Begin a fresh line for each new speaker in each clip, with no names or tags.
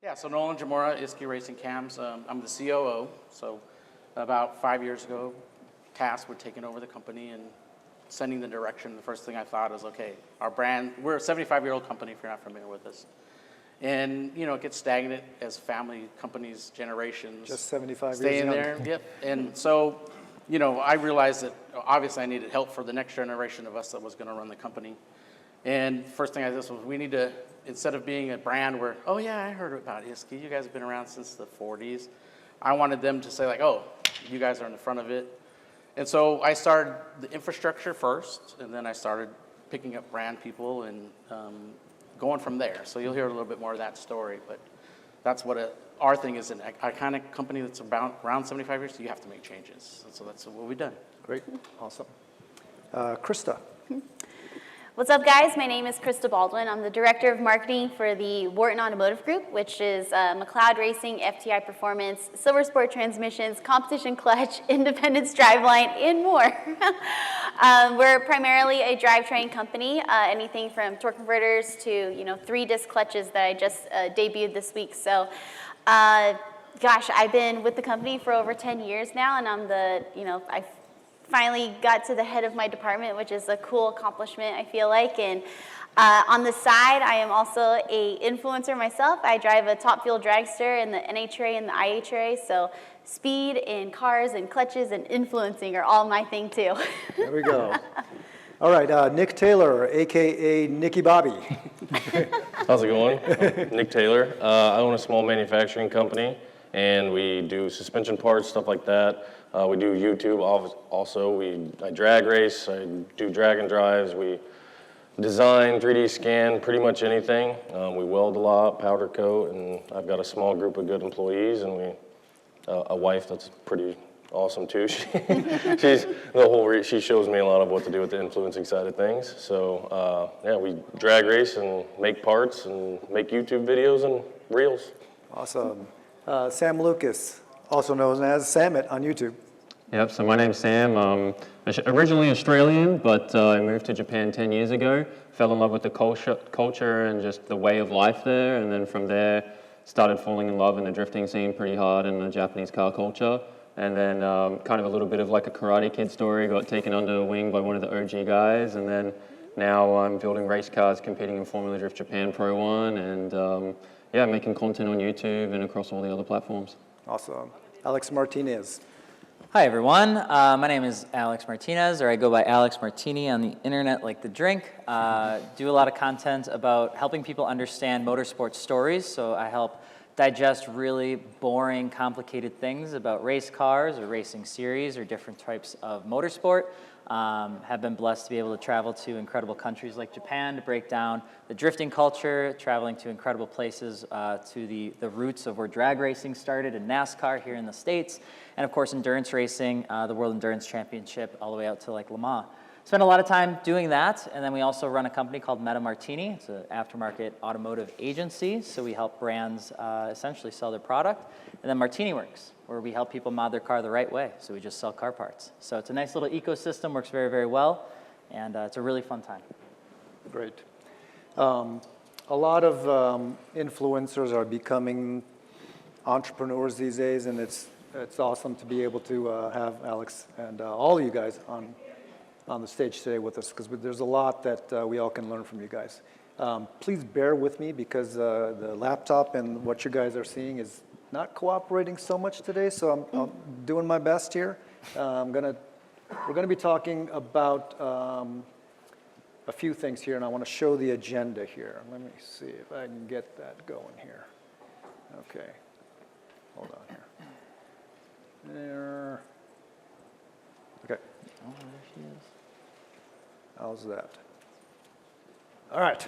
Yeah, so Nolan Jamora, Iski Racing Cams. I'm the COO. So about 5 years ago, tasked with taking over the company and sending the direction. The first thing I thought is, okay, our brand, we're a 75-year-old company if you're not familiar with us. And, it gets stagnant as family companies, generations.
Just 75
stay
years
in
young.
there, yep. And so, I realized that obviously I needed help for the next generation of us that was going to run the company. And first thing I did was we need to, instead of being a brand where, oh yeah, I heard about Iski, you guys have been around since the 40s. I wanted them to say like, oh, you guys are in the front of it. And so I started the infrastructure first, and then I started picking up brand people and going from there. So you'll hear a little bit more of that story, but that's what our thing is. An iconic company that's around 75 years, so you have to make changes. And so that's what we've done.
Great, awesome. Krista.
What's up, guys? My name is Krista Baldwin. I'm the Director of Marketing for the Wharton Automotive Group, which is McLeod Racing, FTI Performance, Silver Sport Transmissions, Competition Clutch, Independence Driveline, and more. We're primarily a drivetrain company, anything from torque converters to 3-disc clutches that I just debuted this week. So, gosh, I've been with the company for over 10 years now, and I'm I finally got to the head of my department, which is a cool accomplishment, I feel like. And on the side, I am also a influencer myself. I drive a top fuel dragster in the NHRA and the IHRA, so speed and cars and clutches and influencing are all my thing too.
There we go. All right, Nick Taylor, AKA Nicky Bobby.
How's it going? Nick Taylor. I own a small manufacturing company, and we do suspension parts, stuff like that. We do YouTube also. I drag race, I do drag and drives, we design, 3D scan, pretty much anything. We weld a lot, powder coat, and I've got a small group of good employees, and a wife that's pretty awesome too. She shows me a lot of what to do with the influencing side of things. So yeah, we drag race and make parts and make YouTube videos and reels.
Awesome. Sam Lucas, also known as Samet on YouTube.
Yep, so my name's Sam. I'm originally Australian, but I moved to Japan 10 years ago. Fell in love with the culture and just the way of life there, and then from there started falling in love in the drifting scene pretty hard and the Japanese car culture. And then kind of a little bit of like a Karate Kid story, got taken under a wing by one of the OG guys, and then now I'm building race cars, competing in Formula Drift Japan Pro 1, and yeah, making content on YouTube and across all the other platforms.
Awesome. Alex Martinez.
Hi everyone, my name is Alex Martinez, or I go by Alex Martini on the internet like the drink. Do a lot of content about helping people understand motorsport stories, so I help digest really boring, complicated things about race cars or racing series or different types of motorsport. Have been blessed to be able to travel to incredible countries like Japan to break down the drifting culture, traveling to incredible places to the roots of where drag racing started and NASCAR here in the States, and of course endurance racing, the World Endurance Championship, all the way out to like Le Mans. Spend a lot of time doing that, and then we also run a company called Meta Martini. It's an aftermarket automotive agency, so we help brands essentially sell their product. And then Martini Works, where we help people mod their car the right way, so we just sell car parts. So it's a nice little ecosystem, works very, very well, and it's a really fun time.
Great. A lot of influencers are becoming entrepreneurs these days, and it's awesome to be able to have Alex and all of you guys on the stage today with us, because there's a lot that we all can learn from you guys. Please bear with me, because the laptop and what you guys are seeing is not cooperating so much today, so I'm doing my best here. We're gonna be talking about a few things here, and I want to show the agenda here. Let me see if I can get that going here. Okay, hold on here. There. Okay.
Oh, there she is.
How's that? All right.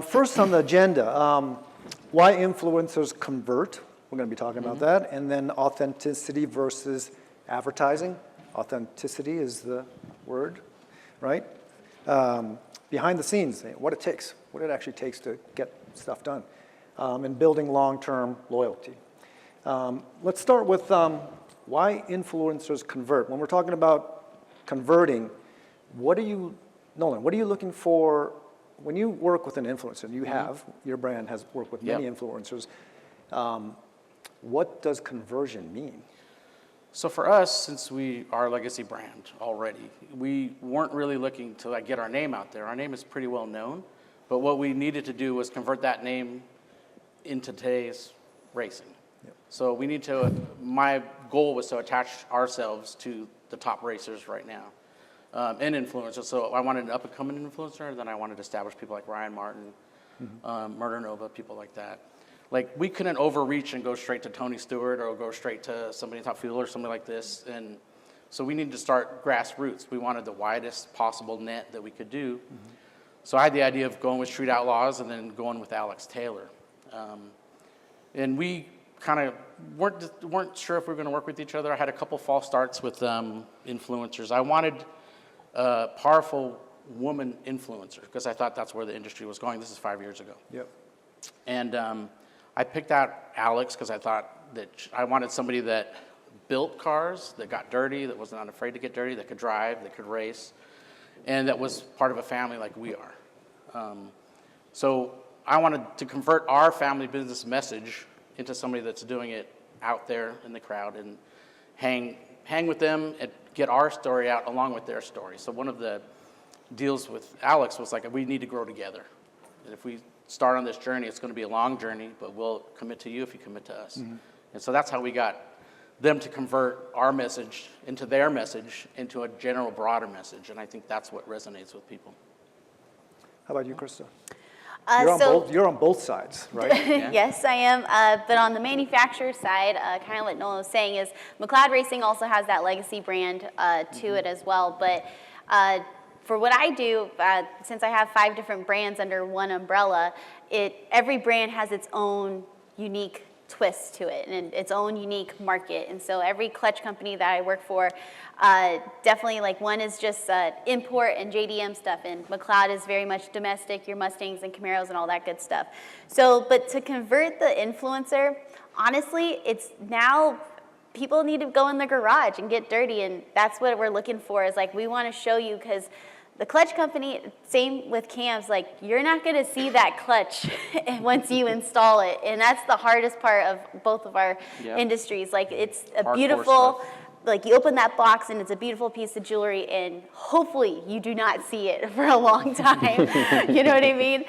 First on the agenda, why influencers convert. We're going to be talking about that. And then authenticity versus advertising. Authenticity is the word, right? Behind the scenes, what it actually takes to get stuff done, and building long-term loyalty. Let's start with why influencers convert. When we're talking about converting, Nolan, what are you looking for when you work with an influencer, and you have, your brand has worked with many
Yep.
influencers, what does conversion mean?
So for us, since we are a legacy brand already, we weren't really looking to like get our name out there. Our name is pretty well known, but what we needed to do was convert that name into today's racing. So we need to, my goal was to attach ourselves to the top racers right now, and influencers. So I wanted an up-and-coming influencer, and then I wanted to establish people like Ryan Martin, Murder Nova, people like that. Like, we couldn't overreach and go straight to Tony Stewart or go straight to somebody in Top Fuel or somebody like this. And so we needed to start grassroots. We wanted the widest possible net that we could do. So I had the idea of going with Street Outlaws and then going with Alex Taylor. And we kind of weren't sure if we were going to work with each other. I had a couple false starts with influencers. I wanted a powerful woman influencer because I thought that's where the industry was going. This is 5 years ago.
Yep.
And I picked out Alex because I thought that I wanted somebody that built cars, that got dirty, that was not afraid to get dirty, that could drive, that could race, and that was part of a family like we are. So I wanted to convert our family business message into somebody that's doing it out there in the crowd and hang with them and get our story out along with their story. So one of the deals with Alex was like, we need to grow together. And if we start on this journey, it's going to be a long journey, but we'll commit to you if you commit to us. And so that's how we got them to convert our message into their message into a general broader message. And I think that's what resonates with people.
How about you, Krista?
So
You're on both sides, right?
yes, I am. But on the manufacturer side, kind of what Nolan was saying is McLeod Racing also has that legacy brand to it as well. But for what I do, since I have 5 different brands under one umbrella, every brand has its own unique twist to it and its own unique market. And so every clutch company that I work for, definitely like one is just import and JDM stuff, and McLeod is very much domestic, your Mustangs and Camaros and all that good stuff. So, but to convert the influencer, honestly, it's now people need to go in the garage and get dirty, and that's what we're looking for is like we want to show you because the clutch company, same with cams, like you're not going to see that clutch once you install it. And that's the hardest part of both of our industries. Like it's a beautiful, like you open that box and it's a beautiful piece of jewelry and hopefully you do not see it for a long time. You know what I mean?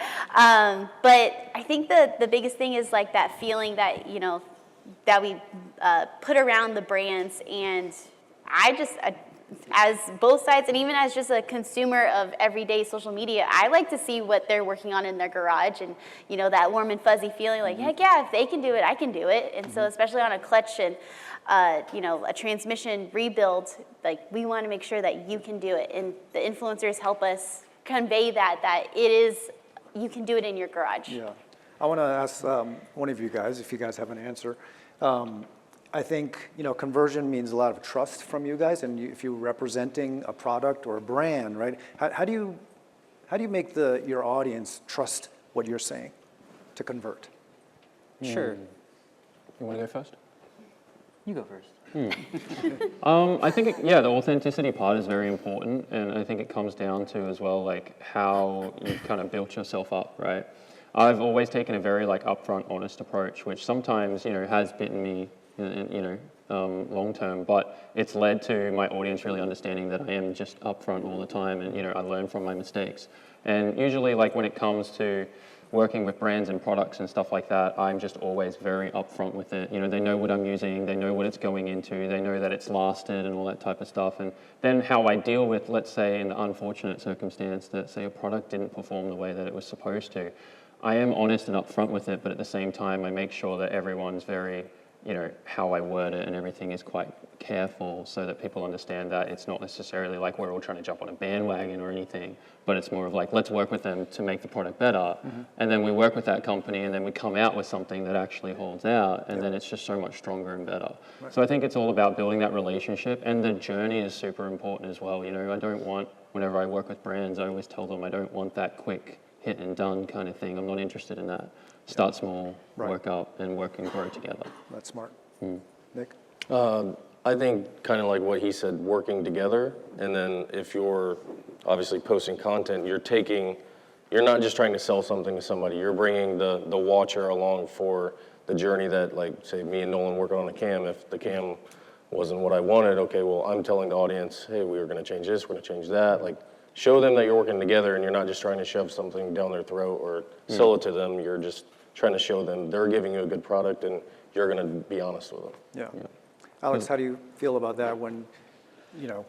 But I think the biggest thing is like that feeling that, you know, that we put around the brands. And as both sides, and even as just a consumer of everyday social media, I like to see what they're working on in their garage and, you know, that warm and fuzzy feeling like, heck yeah, if they can do it, I can do it. And so especially on a clutch and, you know, a transmission rebuild, like we want to make sure that you can do it. And the influencers help us convey that you can do it in your garage.
Yeah. I want to ask one of you guys, if you guys have an answer. I think, you know, conversion means a lot of trust from you guys, and if you're representing a product or a brand, right? How do you make your audience trust what you're saying to convert?
Sure.
You want to go first?
You go first.
I think, the authenticity part is very important, and I think it comes down to as well, like how you've kind of built yourself up, right? I've always taken a very like upfront, honest approach, which sometimes, you know, has bitten me, long term, but it's led to my audience really understanding that I am just upfront all the time, and, you know, I learn from my mistakes. And usually, like when it comes to working with brands and products and stuff like that, I'm just always very upfront with it. You know, they know what I'm using, they know what it's going into, they know that it's lasted and all that type of stuff. And then how I deal with, let's say, an unfortunate circumstance that, say, a product didn't perform the way that it was supposed to. I am honest and upfront with it, but at the same time, I make sure that everyone's very, you know, how I word it and everything is quite careful so that people understand that it's not necessarily like we're all trying to jump on a bandwagon or anything, but it's more of like, let's work with them to make the product better. And then we work with that company and then we come out with something that actually holds out, and then it's just so much stronger and better. Right. So I think it's all about building that relationship, and the journey is super important as well. You know, I don't want, whenever I work with brands, I always tell them I don't want that quick hit and done kind of thing. I'm not interested in that. Start small, work up, and work and grow together.
That's smart. Nick?
I think kind of like what he said, working together. And then if you're obviously posting content, you're taking you're not just trying to sell something to somebody. You're bringing the watcher along for the journey that, like, say, me and Nolan working on a cam. If the cam wasn't what I wanted, okay, well, I'm telling the audience, hey, we were going to change this, we're going to change that. Like, show them that you're working together and you're not just trying to shove something down their throat or sell it to them. You're just trying to show them they're giving you a good product and you're going to be honest with them.
Yeah. Alex, how do you feel about that when, you know?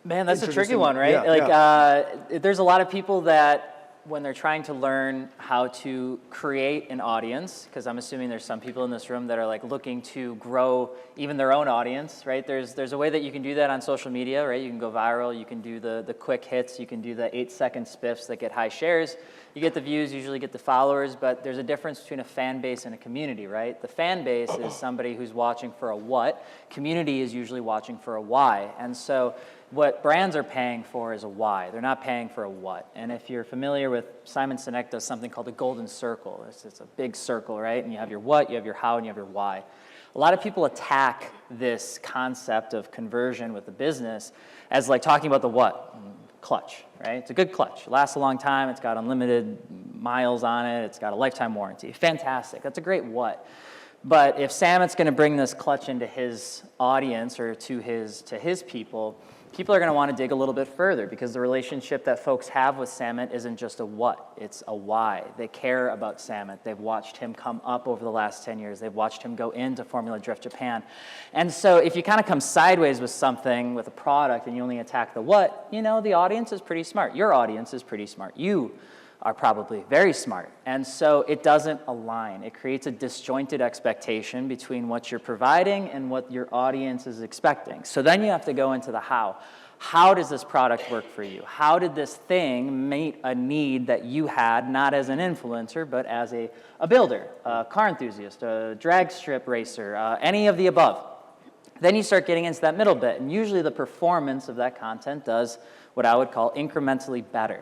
Man, that's a tricky
Introducing-
one, right?
yeah,
There's a lot of people that when they're trying to learn how to create an audience, because I'm assuming there's some people in this room that are like looking to grow even their own audience, right? There's a way that you can do that on social media, right? You can go viral, you can do the quick hits, you can do the 8-second spiffs that get high shares. You get the views, usually get the followers, but there's a difference between a fan base and a community, right? The fan base is somebody who's watching for a what. Community is usually watching for a why. And so what brands are paying for is a why. They're not paying for a what. And if you're familiar with, Simon Sinek does something called the golden circle. It's a big circle, right? And you have your what, you have your how, and you have your why. A lot of people attack this concept of conversion with the business as like talking about the what. Clutch, right? It's a good clutch. It lasts a long time. It's got unlimited miles on it. It's got a lifetime warranty. Fantastic. That's a great what. But if Samet's going to bring this clutch into his audience or to his people are going to want to dig a little bit further because the relationship that folks have with Samet isn't just a what, it's a why. They care about Samet. They've watched him come up over the last 10 years. They've watched him go into Formula Drift Japan. And so if you kind of come sideways with something, with a product, and you only attack the what, you know, the audience is pretty smart. Your audience is pretty smart. You are probably very smart. And so it doesn't align. It creates a disjointed expectation between what you're providing and what your audience is expecting. So then you have to go into the how. How does this product work for you? How did this thing meet a need that you had, not as an influencer, but as a builder, a car enthusiast, a drag strip racer, any of the above? Then you start getting into that middle bit, and usually the performance of that content does what I would call incrementally better.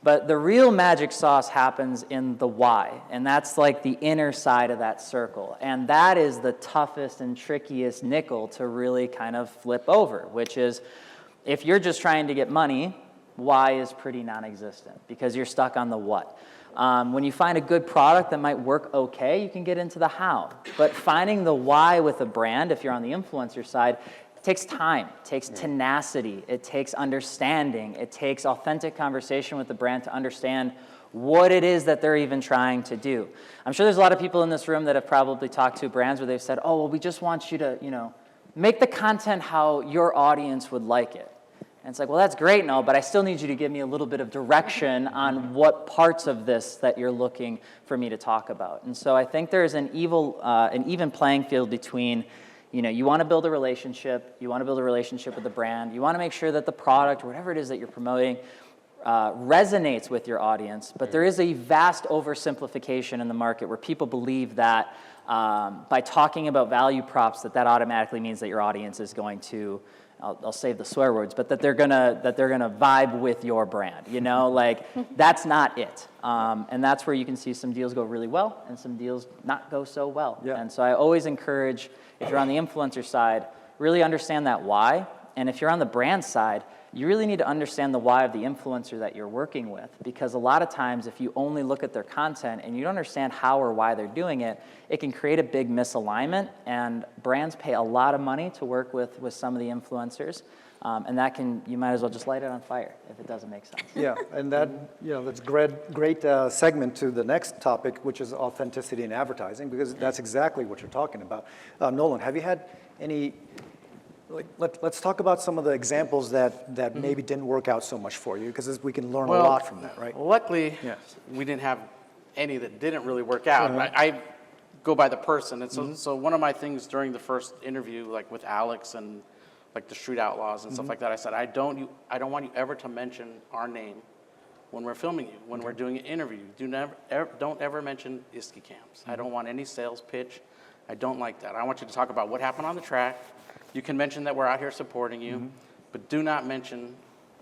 But the real magic sauce happens in the why, and that's like the inner side of that circle. And that is the toughest and trickiest nickel to really kind of flip over, which is if you're just trying to get money, why is pretty non-existent because you're stuck on the what. When you find a good product that might work okay, you can get into the how. But finding the why with a brand, if you're on the influencer side, it takes time, it takes tenacity, it takes understanding, it takes authentic conversation with the brand to understand what it is that they're even trying to do. I'm sure there's a lot of people in this room that have probably talked to brands where they've said, oh, well, we just want you to, you know, make the content how your audience would like it. And it's like, well, that's great and all, but I still need you to give me a little bit of direction on what parts of this that you're looking for me to talk about. And so I think there's an even playing field between, you know, you want to build a relationship with the brand, you want to make sure that the product, or whatever it is that you're promoting, resonates with your audience, but there is a vast oversimplification in the market where people believe that by talking about value props that automatically means that your audience is going to, I'll save the swear words, but that they're gonna vibe with your brand, you know, like that's not it. And that's where you can see some deals go really well and some deals not go so well.
Yeah.
And so I always encourage, if you're on the influencer side, really understand that why. And if you're on the brand side, you really need to understand the why of the influencer that you're working with, because a lot of times if you only look at their content and you don't understand how or why they're doing it, it can create a big misalignment, and brands pay a lot of money to work with some of the influencers, and that can, you might as well just light it on fire if it doesn't make sense.
Yeah, and that, you know, that's great segment to the next topic, which is authenticity in advertising, because that's exactly what you're talking about. Nolan, have you had any, let's talk about some of the examples that maybe didn't work out so much for you, because we can learn a lot from that, right?
Luckily,
Yes.
we didn't have any that didn't really work out. I go by the person. And so one of my things during the first interview, like with Alex and like the Street Outlaws and stuff like that, I said, I don't want you ever to mention our name when we're filming you, when we're doing an interview. Don't ever mention ISKI cams. I don't want any sales pitch. I don't like that. I want you to talk about what happened on the track. You can mention that we're out here supporting you, but do not mention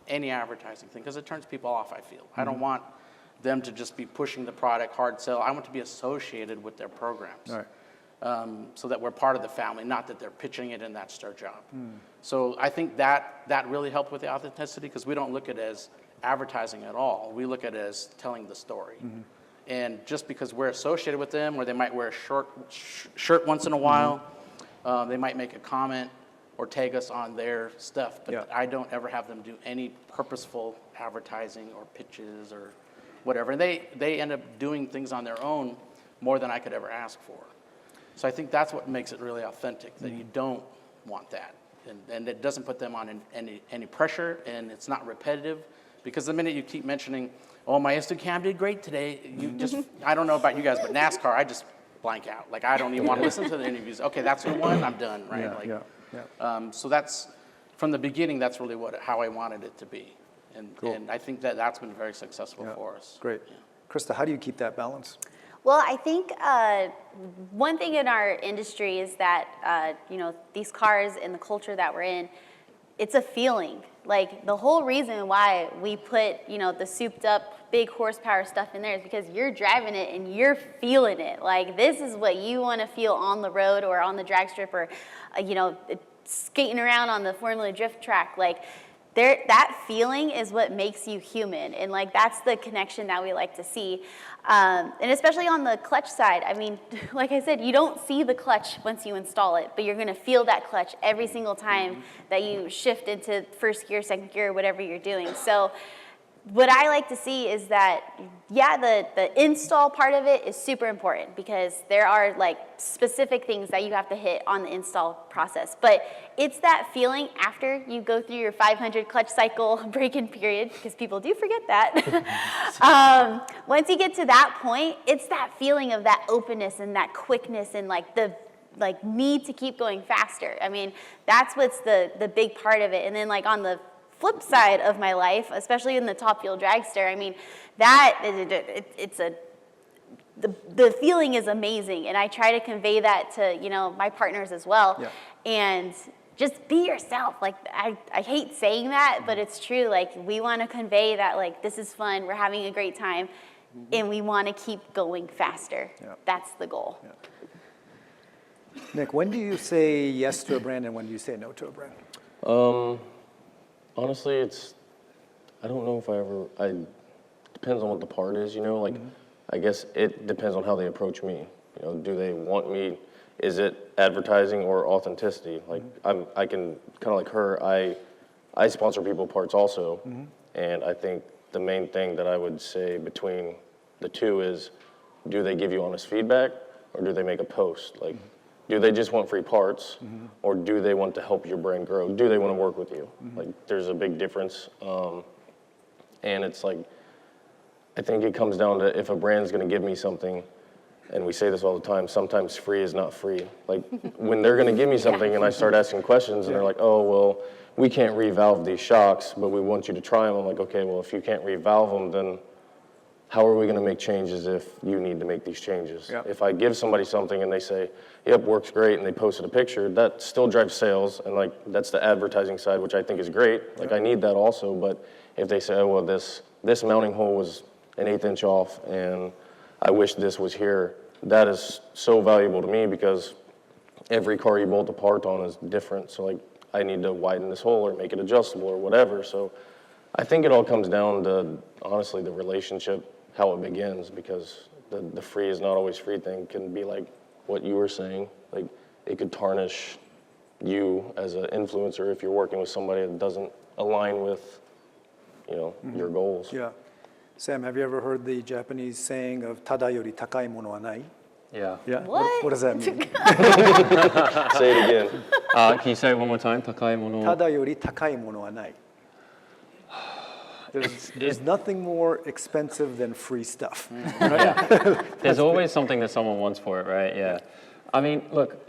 any advertising thing, because it turns people off, I feel. I don't want them to just be pushing the product, hard sell. I want to be associated with their programs.
All right.
So that we're part of the family, not that they're pitching it and that's their job. So I think that really helped with the authenticity, because we don't look at it advertising at all. We look at it as telling the story. And just because we're associated with them, or they might wear a shirt once in a while, they might make a comment or tag us on their stuff, but I don't ever have them do any purposeful advertising or pitches or whatever. And they end up doing things on their own more than I could ever ask for. So I think that's what makes it really authentic, that you don't want that. And it doesn't put them on any pressure, and it's not repetitive. Because the minute you keep mentioning, oh, my Instagram did great today, you just, I don't know about you guys, but NASCAR, I just blank out. Like, I don't even want to listen to the interviews. Okay, that's who won, I'm done, right? So that's, from the beginning, that's really how I wanted it to be. And I think that's been very successful for us.
Great. Krista, how do you keep that balance?
Well, I think one thing in our industry is that, these cars and the culture that we're in, it's a feeling. Like, the whole reason why we put, the souped up big horsepower stuff in there is because you're driving it and you're feeling it. Like, this is what you want to feel on the road or on the drag strip or, skating around on the Formula Drift track. Like, that feeling is what makes you human, and like that's the connection that we like to see, and especially on the clutch side. I mean, like I said, you don't see the clutch once you install it, but you're going to feel that clutch every single time that you shift into first gear, second gear, whatever you're doing. So what I like to see is that, the install part of it is super important because there are like specific things that you have to hit on the install process. But it's that feeling after you go through your 500 clutch cycle break-in period, because people do forget that. Once you get to that point, it's that feeling of that openness and that quickness and like the need to keep going faster. I mean, that's what's the big part of it. And then like on the flip side of my life, especially in the Top Fuel Dragster, I mean, the feeling is amazing, and I try to convey that to my partners as well, and just be yourself. Like I hate saying that, but it's true. Like, we want to convey that like this is fun, we're having a great time, and we want to keep going faster. That's the goal.
Nick, when do you say yes to a brand and when do you say no to a brand?
Honestly, I don't know if depends on what the part is, like, I guess it depends on how they approach me. Do they want me, is it advertising or authenticity? Like, I can, kind of like her, I sponsor people parts also, and I think the main thing that I would say between the two is, do they give you honest feedback or do they make a post? Like, do they just want free parts, or do they want to help your brand grow? Do they want to work with you? Like, there's a big difference. And it's like, I think it comes down to if a brand's going to give me something, and we say this all the time, sometimes free is not free. Like, when they're going to give me something and I start asking questions and they're like, oh, well, we can't revalve these shocks, but we want you to try them. I'm like, okay, well, if you can't revalve them, then how are we going to make changes if you need to make these changes? If I give somebody something and they say, yep, works great, and they posted a picture, that still drives sales, and like that's the advertising side, which I think is great. Like, I need that also, but if they say, oh, well, this mounting hole was an 1/8 inch off, and I wish this was here, that is so valuable to me because every car you bolt apart on is different. So like, I need to widen this hole or make it adjustable or whatever. So I think it all comes down to, honestly, the relationship, how it begins, because the free is not always free thing can be like what you were saying. Like, it could tarnish you as an influencer if you're working with somebody that doesn't align with, your goals.
Sam, have you ever heard the Japanese saying of tada yori takai mono wa nai?
Yeah.
What does that mean?
Say it again.
Can you say it one more time? Takai mono.
Tada yori takai mono wa nai. There's nothing more expensive than free stuff.
There's always something that someone wants for it, right? Yeah. I mean, look,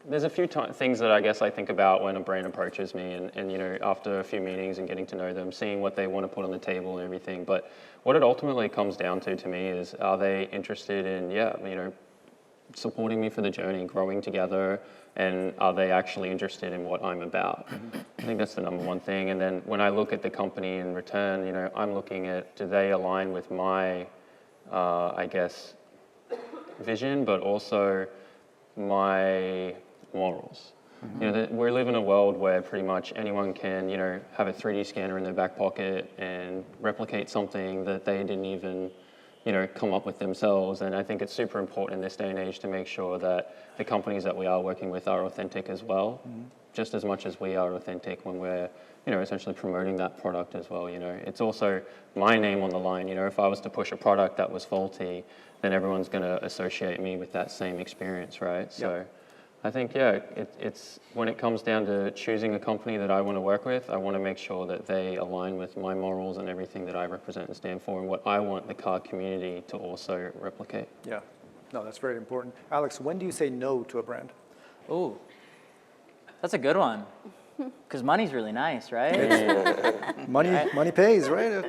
there's a few things that I guess I think about when a brand approaches me and after a few meetings and getting to know them, seeing what they want to put on the table and everything. But what it ultimately comes down to me is, are they interested in, supporting me for the journey, growing together, and are they actually interested in what I'm about? I think that's the number one thing. And then when I look at the company in return, I'm looking at, do they align with my, vision, but also my morals? You know, we live in a world where pretty much anyone can, you know, have a 3D scanner in their back pocket and replicate something that they didn't even, you know, come up with themselves. And I think it's super important in this day and age to make sure that the companies that we are working with are authentic as well, just as much as we are authentic when we're, you know, essentially promoting that product as well. You know, it's also my name on the line. You know, if I was to push a product that was faulty, then everyone's going to associate me with that same experience, right? So I think, yeah, it's when it comes down to choosing a company that I want to work with, I want to make sure that they align with my morals and everything that I represent and stand for and what I want the car community to also replicate.
Yeah. No, that's very important. Alex, when do you say no to a brand?
Ooh, that's a good one. Because money's really nice, right?
Money pays, right?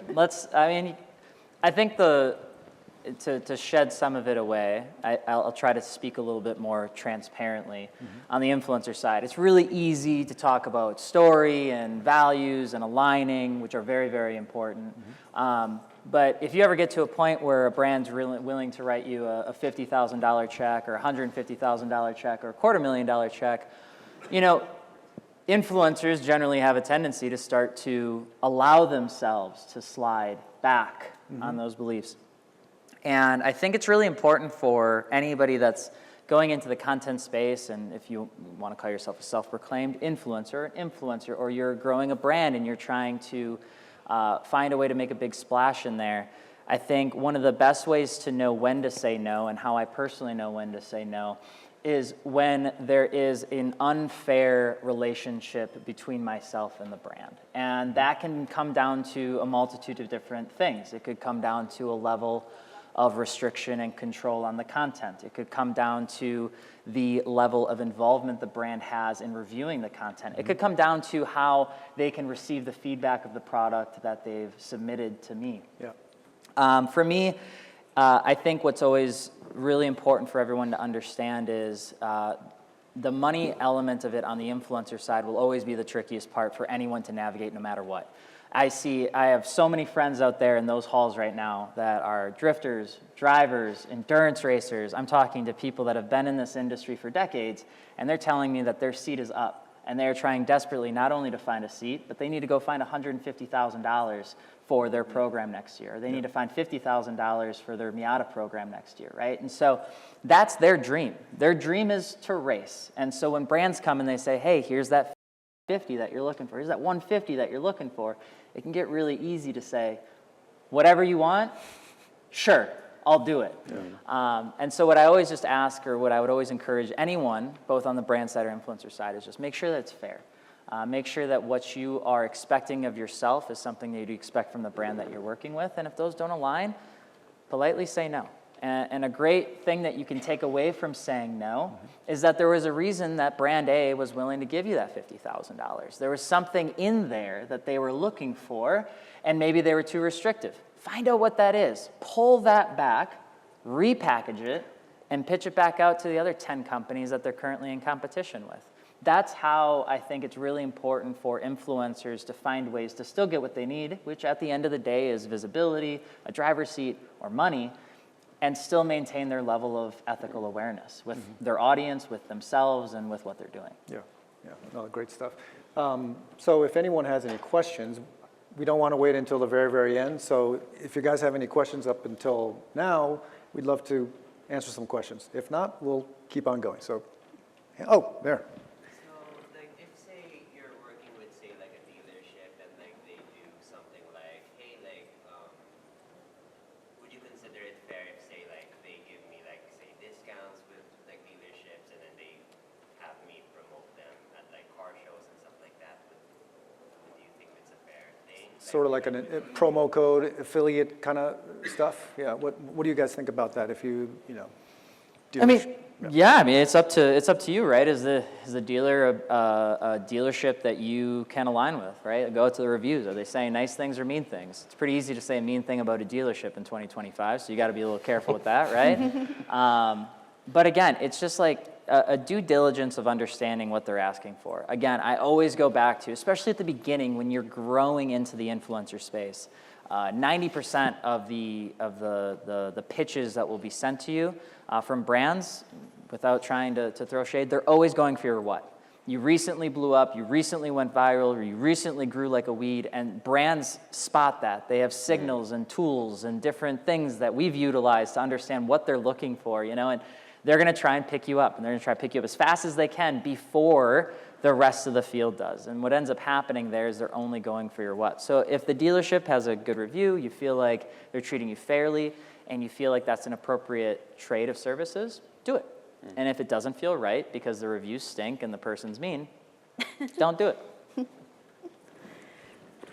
I think to shed some of it away, I'll try to speak a little bit more transparently on the influencer side. It's really easy to talk about story and values and aligning, which are very, very important. But if you ever get to a point where a brand's really willing to write you a $50,000 check or a $150,000 check or a $250,000 check, you know, influencers generally have a tendency to start to allow themselves to slide back on those beliefs. And I think it's really important for anybody that's going into the content space, and if you want to call yourself a self-proclaimed influencer, or you're growing a brand and you're trying to find a way to make a big splash in there, I think one of the best ways to know when to say no, and how I personally know when to say no, is when there is an unfair relationship between myself and the brand. And that can come down to a multitude of different things. It could come down to a level of restriction and control on the content. It could come down to the level of involvement the brand has in reviewing the content. It could come down to how they can receive the feedback of the product that they've submitted to me.
Yeah.
For me, I think what's always really important for everyone to understand is the money element of it on the influencer side will always be the trickiest part for anyone to navigate no matter what. I have so many friends out there in those halls right now that are drifters, drivers, endurance racers. I'm talking to people that have been in this industry for decades, and they're telling me that their seat is up, and they're trying desperately not only to find a seat, but they need to go find $150,000 for their program next year. They need to find $50,000 for their Miata program next year, right? And so that's their dream. Their dream is to race. And so when brands come and they say, hey, here's that 50 that you're looking for, here's that 150 that you're looking for, it can get really easy to say, whatever you want, sure, I'll do it. And so what I always just ask, or what I would always encourage anyone, both on the brand side or influencer side, is just make sure that it's fair. Make sure that what you are expecting of yourself is something that you'd expect from the brand that you're working with. And if those don't align, politely say no. And a great thing that you can take away from saying no is that there was a reason that brand A was willing to give you that $50,000. There was something in there that they were looking for, and maybe they were too restrictive. Find out what that is. Pull that back, repackage it, and pitch it back out to the other 10 companies that they're currently in competition with. That's how I think it's really important for influencers to find ways to still get what they need, which at the end of the day is visibility, a driver's seat, or money, and still maintain their level of ethical awareness with their audience, with themselves, and with what they're doing.
Yeah, no, great stuff. So if anyone has any questions, we don't want to wait until the very, very end. So if you guys have any questions up until now, we'd love to answer some questions. If not, we'll keep on going. So, oh, there. Sort of like a promo code, affiliate kind of stuff. Yeah. What do you guys think about that? If you do.
It's up to you, right? Is the dealer a dealership that you can align with, right? Go to the reviews. Are they saying nice things or mean things? It's pretty easy to say a mean thing about a dealership in 2025, so you got to be a little careful with that, right? But again, it's just like a due diligence of understanding what they're asking for. Again, I always go back to, especially at the beginning when you're growing into the influencer space, 90% of the pitches that will be sent to you from brands, without trying to throw shade, they're always going for your what. you recently blew up, you recently went viral, or you recently grew like a weed, and brands spot that. They have signals and tools and different things that we've utilized to understand what they're looking for, and they're gonna try and pick you up, and they're gonna try to pick you up as fast as they can before the rest of the field does. And what ends up happening there is they're only going for your what. So if the dealership has a good review, you feel like they're treating you fairly, and you feel like that's an appropriate trade of services, do it. And if it doesn't feel right because the reviews stink and the person's mean, don't do it.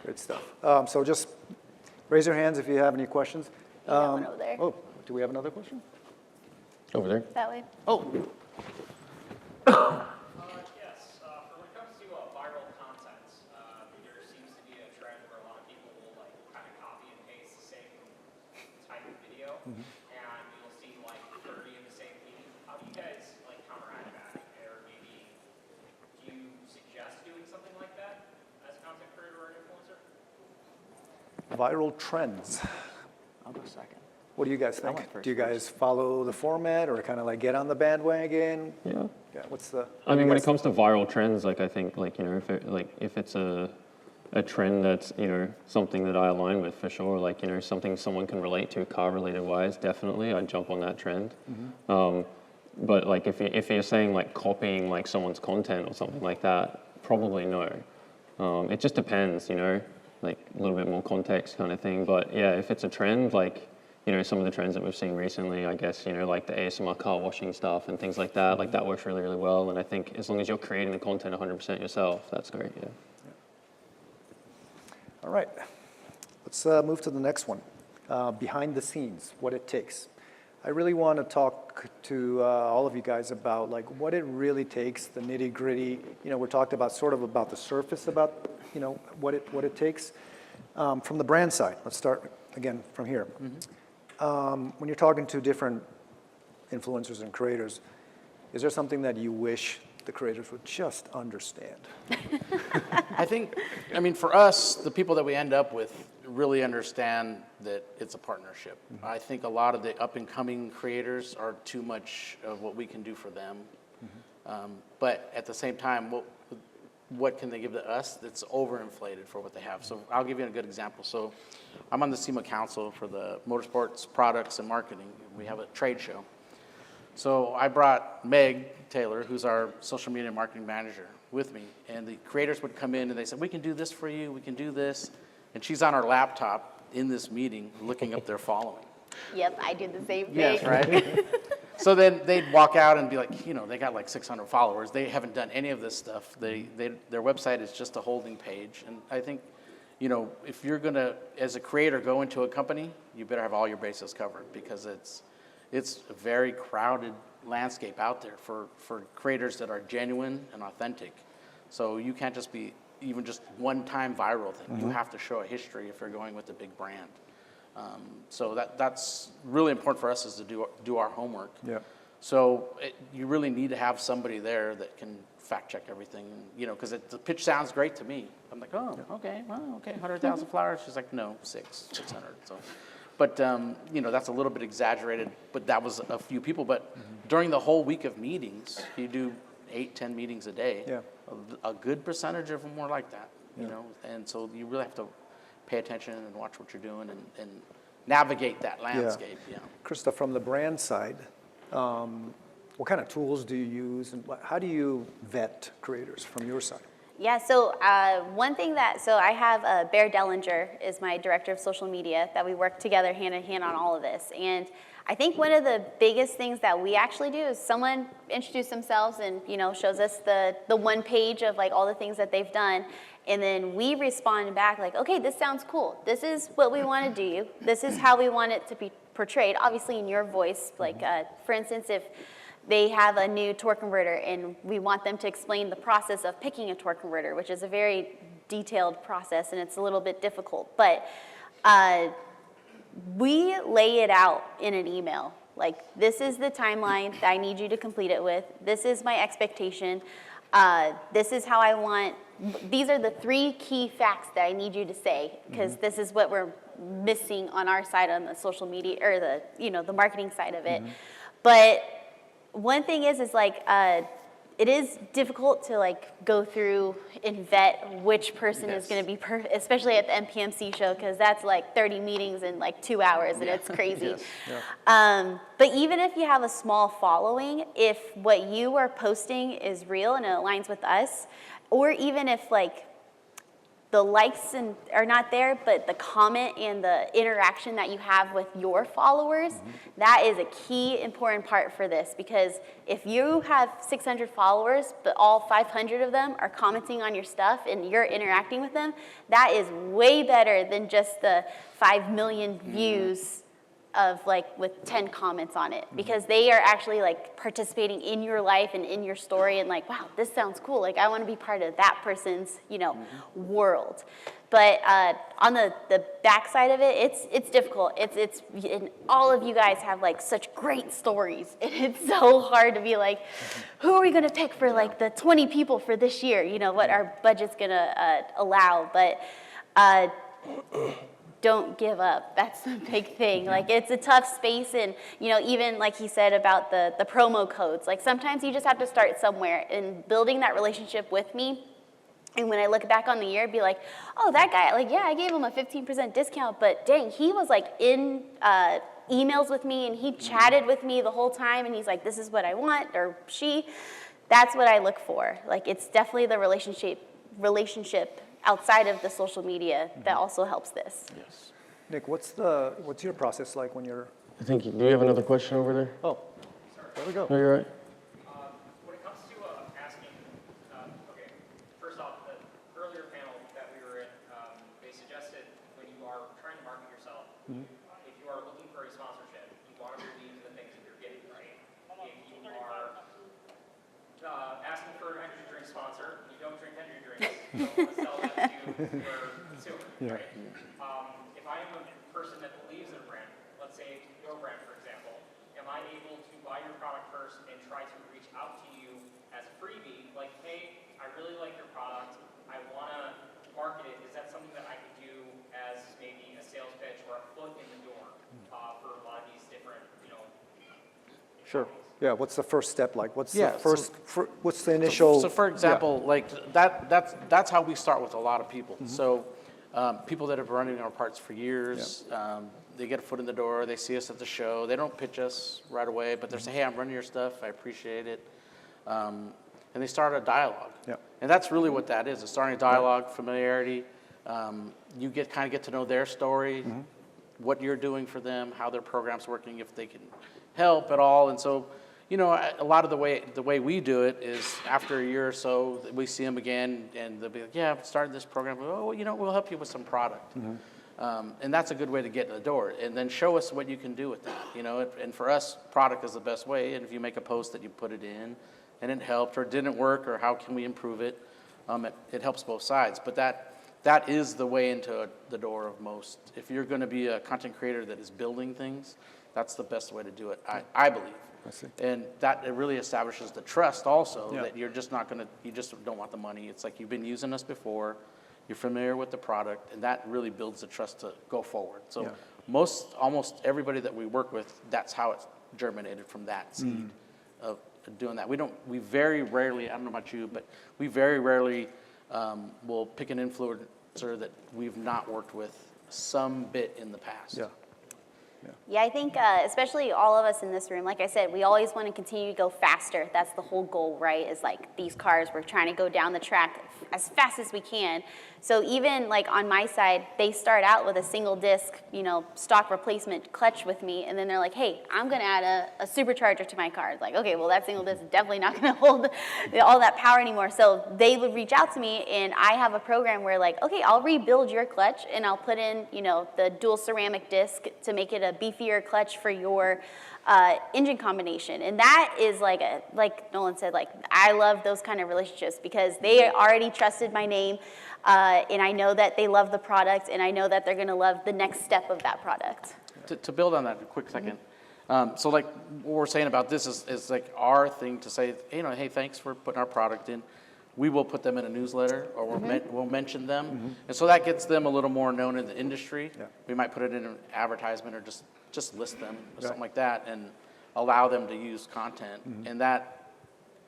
Great stuff. So just raise your hands if you have any questions.
You got one over there.
Oh, do we have another question?
Over there.
That way.
Oh,
Yes, for when it comes to viral content, there seems to be a trend where a lot of people will kind of copy and paste the same type of video, and you'll see 30 in the same meeting. How do you guys counteract that? Or maybe do you suggest doing something like that as a content creator or an influencer?
viral trends.
I'll go second.
What do you guys
I
think?
went first
Do you guys follow the format or kind of get on the bandwagon?
Yeah.
Yeah, what's the?
I mean, when it
guys-
comes to viral trends, I think, if it's a trend that's, something that I align with for sure, something someone can relate to car-related wise, definitely, I'd jump on that trend. But if you're saying copying someone's content or something like that, probably no. It just depends, a little bit more context kind of thing. But yeah, if it's a trend, some of the trends that we've seen recently, I guess, the ASMR car washing stuff and things like that, that works really, really well. And I think as long as you're creating the content 100% yourself, that's great, yeah.
All right, let's move to the next one. Behind the scenes, what it takes. I really want to talk to all of you guys about what it really takes, the nitty gritty. We're talked about sort of about the surface about what it takes. From the brand side, let's start again from here. When you're talking to different influencers and creators, is there something that you wish the creators would just understand?
I mean, for us, the people that we end up with really understand that it's a partnership. I think a lot of the up-and-coming creators are too much of what we can do for them. But at the same time, what can they give to us that's overinflated for what they have? So I'll give you a good example. So I'm on the SEMA Council for the Motorsports Products and Marketing. We have a trade show. So I brought Meg Taylor, who's our social media marketing manager, with me. And the creators would come in and they said, we can do this for you, we can do this. And she's on her laptop in this meeting looking up their following.
Yep, I do the same thing.
Yes, right? So then they'd walk out and be like, they got 600 followers. They haven't done any of this stuff. Their website is just a holding page. And I think, if you're going to, as a creator, go into a company, you better have all your bases covered because it's a very crowded landscape out there for creators that are genuine and authentic. So you can't just be even just one-time viral thing. You have to show a history if you're going with a big brand. So that's really important for us is to do our homework. Yeah. So you really need to have somebody there that can fact check everything, because the pitch sounds great to me. I'm like, oh, okay, well, okay, 100,000 flowers. She's like, no, 600. So, but that's a little bit exaggerated. But that was a few people. But during the whole week of meetings, you do 8-10 meetings a day. Yeah. A good percentage of them were like that, and so you really have to pay attention and watch what you're doing and navigate that landscape. Yeah.
Krista, from the brand side, what kind of tools do you use and how do you vet creators from your side?
Yeah, so one thing so I have Bear Dellinger is my director of social media that we work together hand in hand on all of this. And I think one of the biggest things that we actually do is someone introduce themselves and, shows us the one page of all the things that they've done. And then we respond back okay, this sounds cool. This is what we want to do. This is how we want it to be portrayed, obviously in your voice. For instance, if they have a new torque converter and we want them to explain the process of picking a torque converter, which is a very detailed process and it's a little bit difficult. But we lay it out in an email. This is the timeline that I need you to complete it with. This is my expectation. This is how I want, these are the 3 key facts that I need you to say, because this is what we're missing on our side on the social media, or the marketing side of it. But one thing is it is difficult to like go through and vet which person is going to be especially at the MPMC show, because that's like 30 meetings in like 2 hours, and it's crazy. But even if you have a small following, if what you are posting is real and it aligns with us, or even if like the likes are not there, but the comment and the interaction that you have with your followers, that is a key important part for this. Because if you have 600 followers, but all 500 of them are commenting on your stuff and you're interacting with them, that is way better than just the 5 million views of like with 10 comments on it, because they are actually like participating in your life and in your story, and like, wow, this sounds cool. Like I want to be part of that person's, world. But on the backside of it, it's difficult. It's and all of you guys have like such great stories, and it's so hard to be like, who are we going to pick for like the 20 people for this year? What our budget's going to allow, but. Don't give up. That's the big thing. Like it's a tough space, and even like he said about the promo codes, like sometimes you just have to start somewhere, and building that relationship with me. And when I look back on the year, be like, oh, that guy, like, yeah, I gave him a 15% discount, but dang, he was like in emails with me, and he chatted with me the whole time, and he's like, this is what I want, or she. That's what I look for. Like it's definitely the relationship outside of the social media that also helps this.
Yes.
Nick, what's your process like when you're?
I think, do you have another question over there?
Oh, there we go.
No, you're right.
When it comes to asking, okay, first off, the earlier panel that we were in, they suggested when you are trying to market yourself, if you are looking for a sponsorship, you want to believe in the things that you're getting, right? If you are asking for an energy drink sponsor, you don't drink energy drinks, you don't want to sell that to your consumer, right? If I am a person that believes in a brand, let's say your brand, for example, am I able to buy your product first and try to reach out to you as a freebie, like, hey, I really like your product, I want to market it. Is that something that I could do as maybe a sales pitch or a foot in the door for a lot of these different,
Sure. Yeah. What's the first step like? What's
Yeah,
the first? What's the initial?
So for example, like that's how we start with a lot of people. So people that have been running our parts for years, they get a foot in the door, they see us at the show, they don't pitch us right away, but they say, hey, I'm running your stuff, I appreciate it. And they start a dialogue.
Yeah.
And that's really what that is. It's starting a dialogue, familiarity. You kind of get to know their story, what you're doing for them, how their program's working, if they can help at all. And so, a lot of the way we do it is after a year or so, we see them again, and they'll be like, yeah, I've started this program. Oh, we'll help you with some product. And that's a good way to get in the door. And then show us what you can do with that. And for us, product is the best way. And if you make a post that you put it in, and it helped, or it didn't work, or how can we improve it, it helps both sides. But that is the way into the door of most. If you're going to be a content creator that is building things, that's the best way to do it, I believe.
I see.
And that it really establishes the trust also, that you're just not going to, you just don't want the money. It's like you've been using us before, you're familiar with the product, and that really builds the trust to go forward. So almost everybody that we work with, that's how it's germinated, from that seed of doing that. We very rarely, I don't know about you, but we very rarely will pick an influencer that we've not worked with some bit in the past.
Yeah, I think especially all of us in this room, like I said, we always want to continue to go faster. That's the whole goal, right? Is like these cars, we're trying to go down the track as fast as we can. So even like on my side, they start out with a single disc, stock replacement clutch with me, and then they're like, hey, I'm going to add a supercharger to my car. It's like, okay, well, that single disc is definitely not going to hold all that power anymore. So they would reach out to me, and I have a program where like, okay, I'll rebuild your clutch, and I'll put in, the dual ceramic disc to make it a beefier clutch for your engine combination. And that is like Nolan said, like I love those kind of relationships, because they already trusted my name, and I know that they love the product, and I know that they're going to love the next step of that product.
To build on that a quick second, so like what we're saying about this is like our thing to say, hey, thanks for putting our product in. We will put them in a newsletter, or we'll mention them. And so that gets them a little more known in the industry. We might put it in an advertisement, or just list them or something like that, and allow them to use content. And that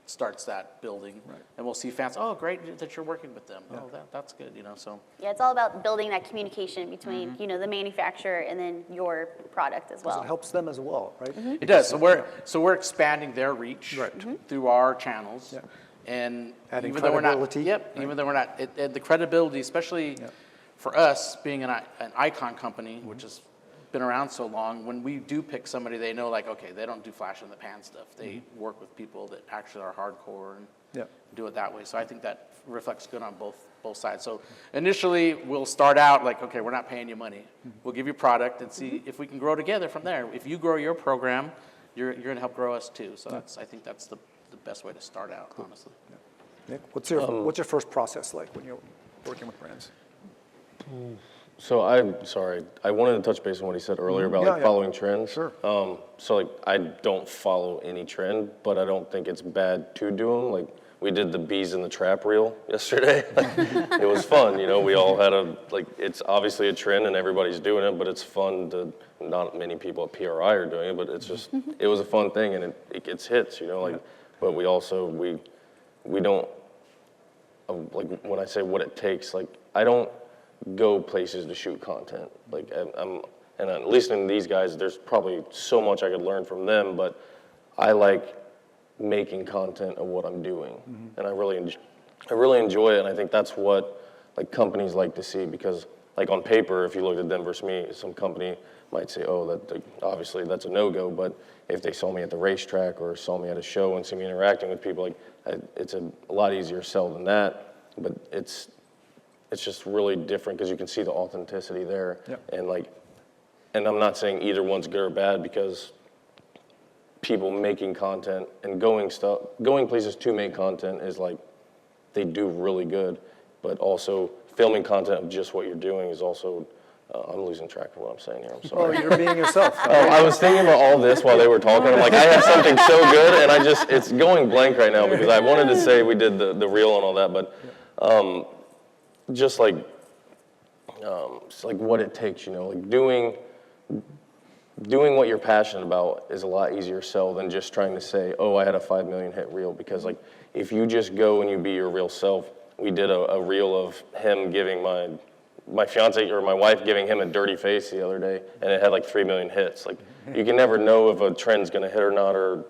starts that building. And we'll see fans, oh, great that you're working with them. Oh, that's good, so.
Yeah, it's all about building that communication between, the manufacturer and then your product as well.
It helps them as well, right?
It does. So we're expanding their reach through our channels.
Yeah.
And
Adding
even though we're not,
credibility.
even though we're not, the credibility, especially for us being an icon company, which has been around so long, when we do pick somebody, they know like, okay, they don't do flash in the pan stuff. They work with people that actually are hardcore and do it that way. So I think that reflects good on both sides. So initially we'll start out like, okay, we're not paying you money. We'll give you product and see if we can grow together from there. If you grow your program, you're going to help grow us too. So I think that's the best way to start out, honestly.
Nick, what's your first process like when you're working with brands?
So I wanted to touch base on what he said earlier about following trends.
Sure.
So I don't follow any trend, but I don't think it's bad to do them. Like we did the bees in the trap reel yesterday. It was fun, we all had it's obviously a trend and everybody's doing it, but it's fun not many people at PRI are doing it, but it's just, it was a fun thing and it gets hits, but we also, we don't, when I say what it takes, I don't go places to shoot content. And at least in these guys, there's probably so much I could learn from them, but I like making content of what I'm doing. And I really enjoy it, and I think that's what companies like to see, because on paper, if you looked at them versus me, some company might say, oh, obviously that's a no-go, but if they saw me at the racetrack or saw me at a show and see me interacting with people, it's a lot easier sell than that, but it's just really different because you can see the authenticity there. And I'm not saying either one's good or bad, because people making content and going places to make content is they do really good, but also filming content of just what you're doing is also, I'm losing track of what I'm saying here, I'm sorry.
Oh, you're being yourself.
I was thinking about all this while they were talking. I'm like, I have something so good, and it's going blank right now because I wanted to say we did the reel and all that, but just what it takes, doing what you're passionate about is a lot easier sell than just trying to say, oh, I had a 5 million hit reel, because if you just go and you be your real self, we did a reel of him giving my fiance or my wife giving him a dirty face the other day, and it had 3 million hits. You can never know if a trend's gonna hit or not, or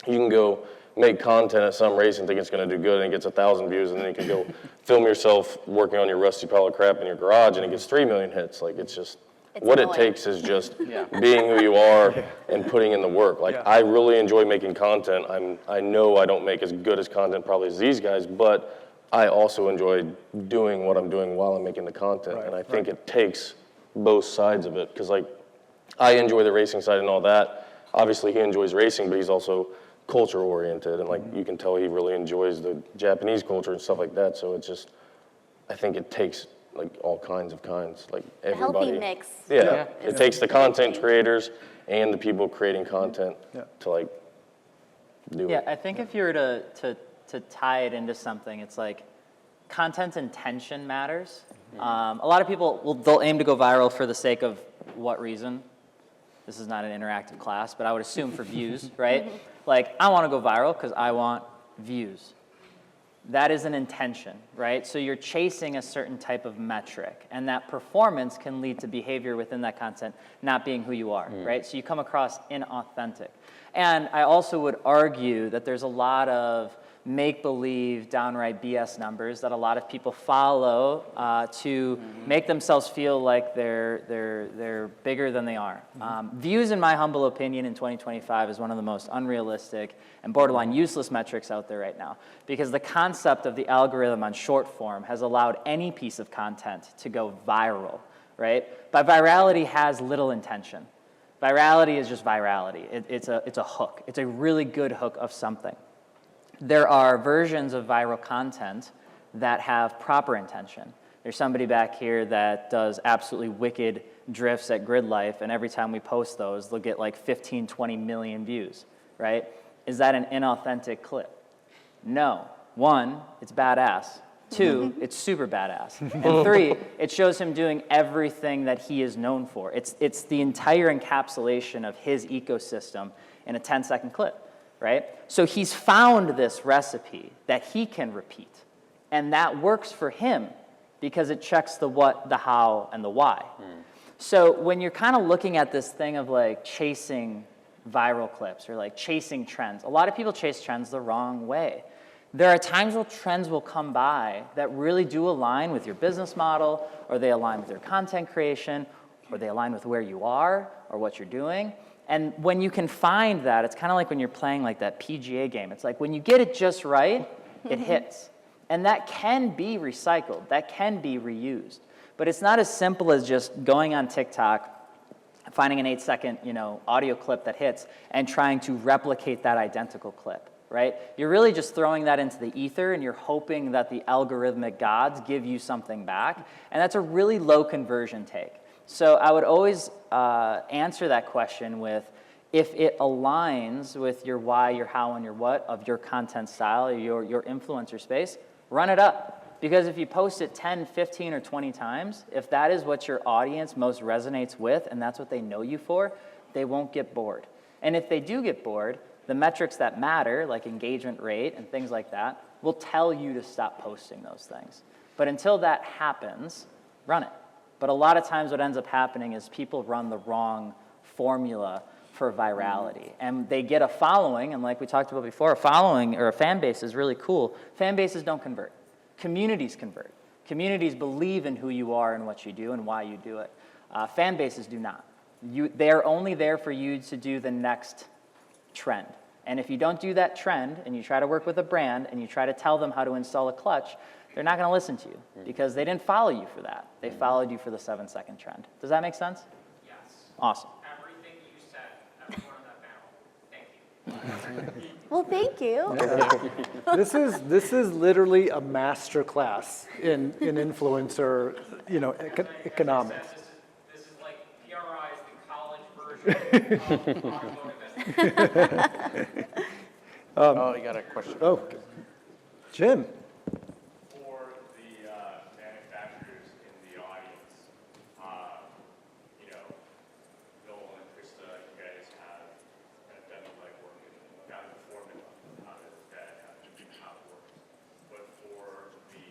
you can go make content at some race and think it's gonna do good and it gets 1,000 views, and then you can go film yourself working on your rusty pile of crap in your garage and it gets 3 million hits. It's just, what it takes is just being who you are and putting in the work. I really enjoy making content. I know I don't make as good as content probably as these guys, but I also enjoy doing what I'm doing while I'm making the content. And I think it takes both sides of it, because I enjoy the racing side and all that. Obviously he enjoys racing, but he's also culture oriented, and you can tell he really enjoys the Japanese culture and stuff like that. So it's just, I think it takes all kinds, everybody.
A healthy mix.
Yeah, it takes the content creators and the people creating content to do it.
Yeah, I think if you were to tie it into something, it's content intention matters. A lot of people, they'll aim to go viral for the sake of what reason? This is not an interactive class, but I would assume for views, right? I want to go viral because I want views. That is an intention, right? So you're chasing a certain type of metric, and that performance can lead to behavior within that content not being who you are, right? So you come across inauthentic. And I also would argue that there's a lot of make-believe, downright BS numbers that a lot of people follow to make themselves feel like they're bigger than they are. Views, in my humble opinion, in 2025 is one of the most unrealistic and borderline useless metrics out there right now, because the concept of the algorithm on short form has allowed any piece of content to go viral, right? But virality has little intention. Virality is just virality. It's a hook. It's a really good hook of something. There are versions of viral content that have proper intention. There's somebody back here that does absolutely wicked drifts at Grid Life, and every time we post those, they'll get 15, 20 million views, right? Is that an inauthentic clip? No. 1, it's badass. 2, it's super badass. And 3, it shows him doing everything that he is known for. It's the entire encapsulation of his ecosystem in a 10-second clip. right? So he's found this recipe that he can repeat, and that works for him because it checks the what, the how, and the why. So when you're kind of looking at this thing of like chasing viral clips or like chasing trends, a lot of people chase trends the wrong way. There are times where trends will come by that really do align with your business model, or they align with your content creation, or they align with where you are or what you're doing. And when you can find that, it's kind of like when you're playing like that PGA game. It's like when you get it just right, it hits. And that can be recycled, that can be reused. But it's not as simple as just going on TikTok, finding an 8-second, audio clip that hits, and trying to replicate that identical clip, right? You're really just throwing that into the ether, and you're hoping that the algorithmic gods give you something back, and that's a really low conversion take. So I would always answer that question with, if it aligns with your why, your how, and your what of your content style, or your influencer space, run it up. Because if you post it 10, 15, or 20 times, if that is what your audience most resonates with, and that's what they know you for, they won't get bored. And if they do get bored, the metrics that matter, like engagement rate and things like that, will tell you to stop posting those things. But until that happens, run it. But a lot of times what ends up happening is people run the wrong formula for virality. And they get a following, and like we talked about before, a following or a fan base is really cool. Fan bases don't convert. Communities convert. Communities believe in who you are and what you do and why you do it. Fan bases do not. They're only there for you to do the next trend. And if you don't do that trend and you try to work with a brand and you try to tell them how to install a clutch, they're not going to listen to you because they didn't follow you for that. They followed you for the 7-second trend. Does that make sense?
Yes.
Awesome.
Everything you said, everyone on that panel. Thank you.
Well, thank you.
This is literally a master class in influencer, economics.
This is like PRI's the college version of automotive.
Oh, you got a question?
Oh, Jim.
For the manufacturers in the audience, Bill and Krista, you guys have done the legwork and got the formula out of that, how it works. But for the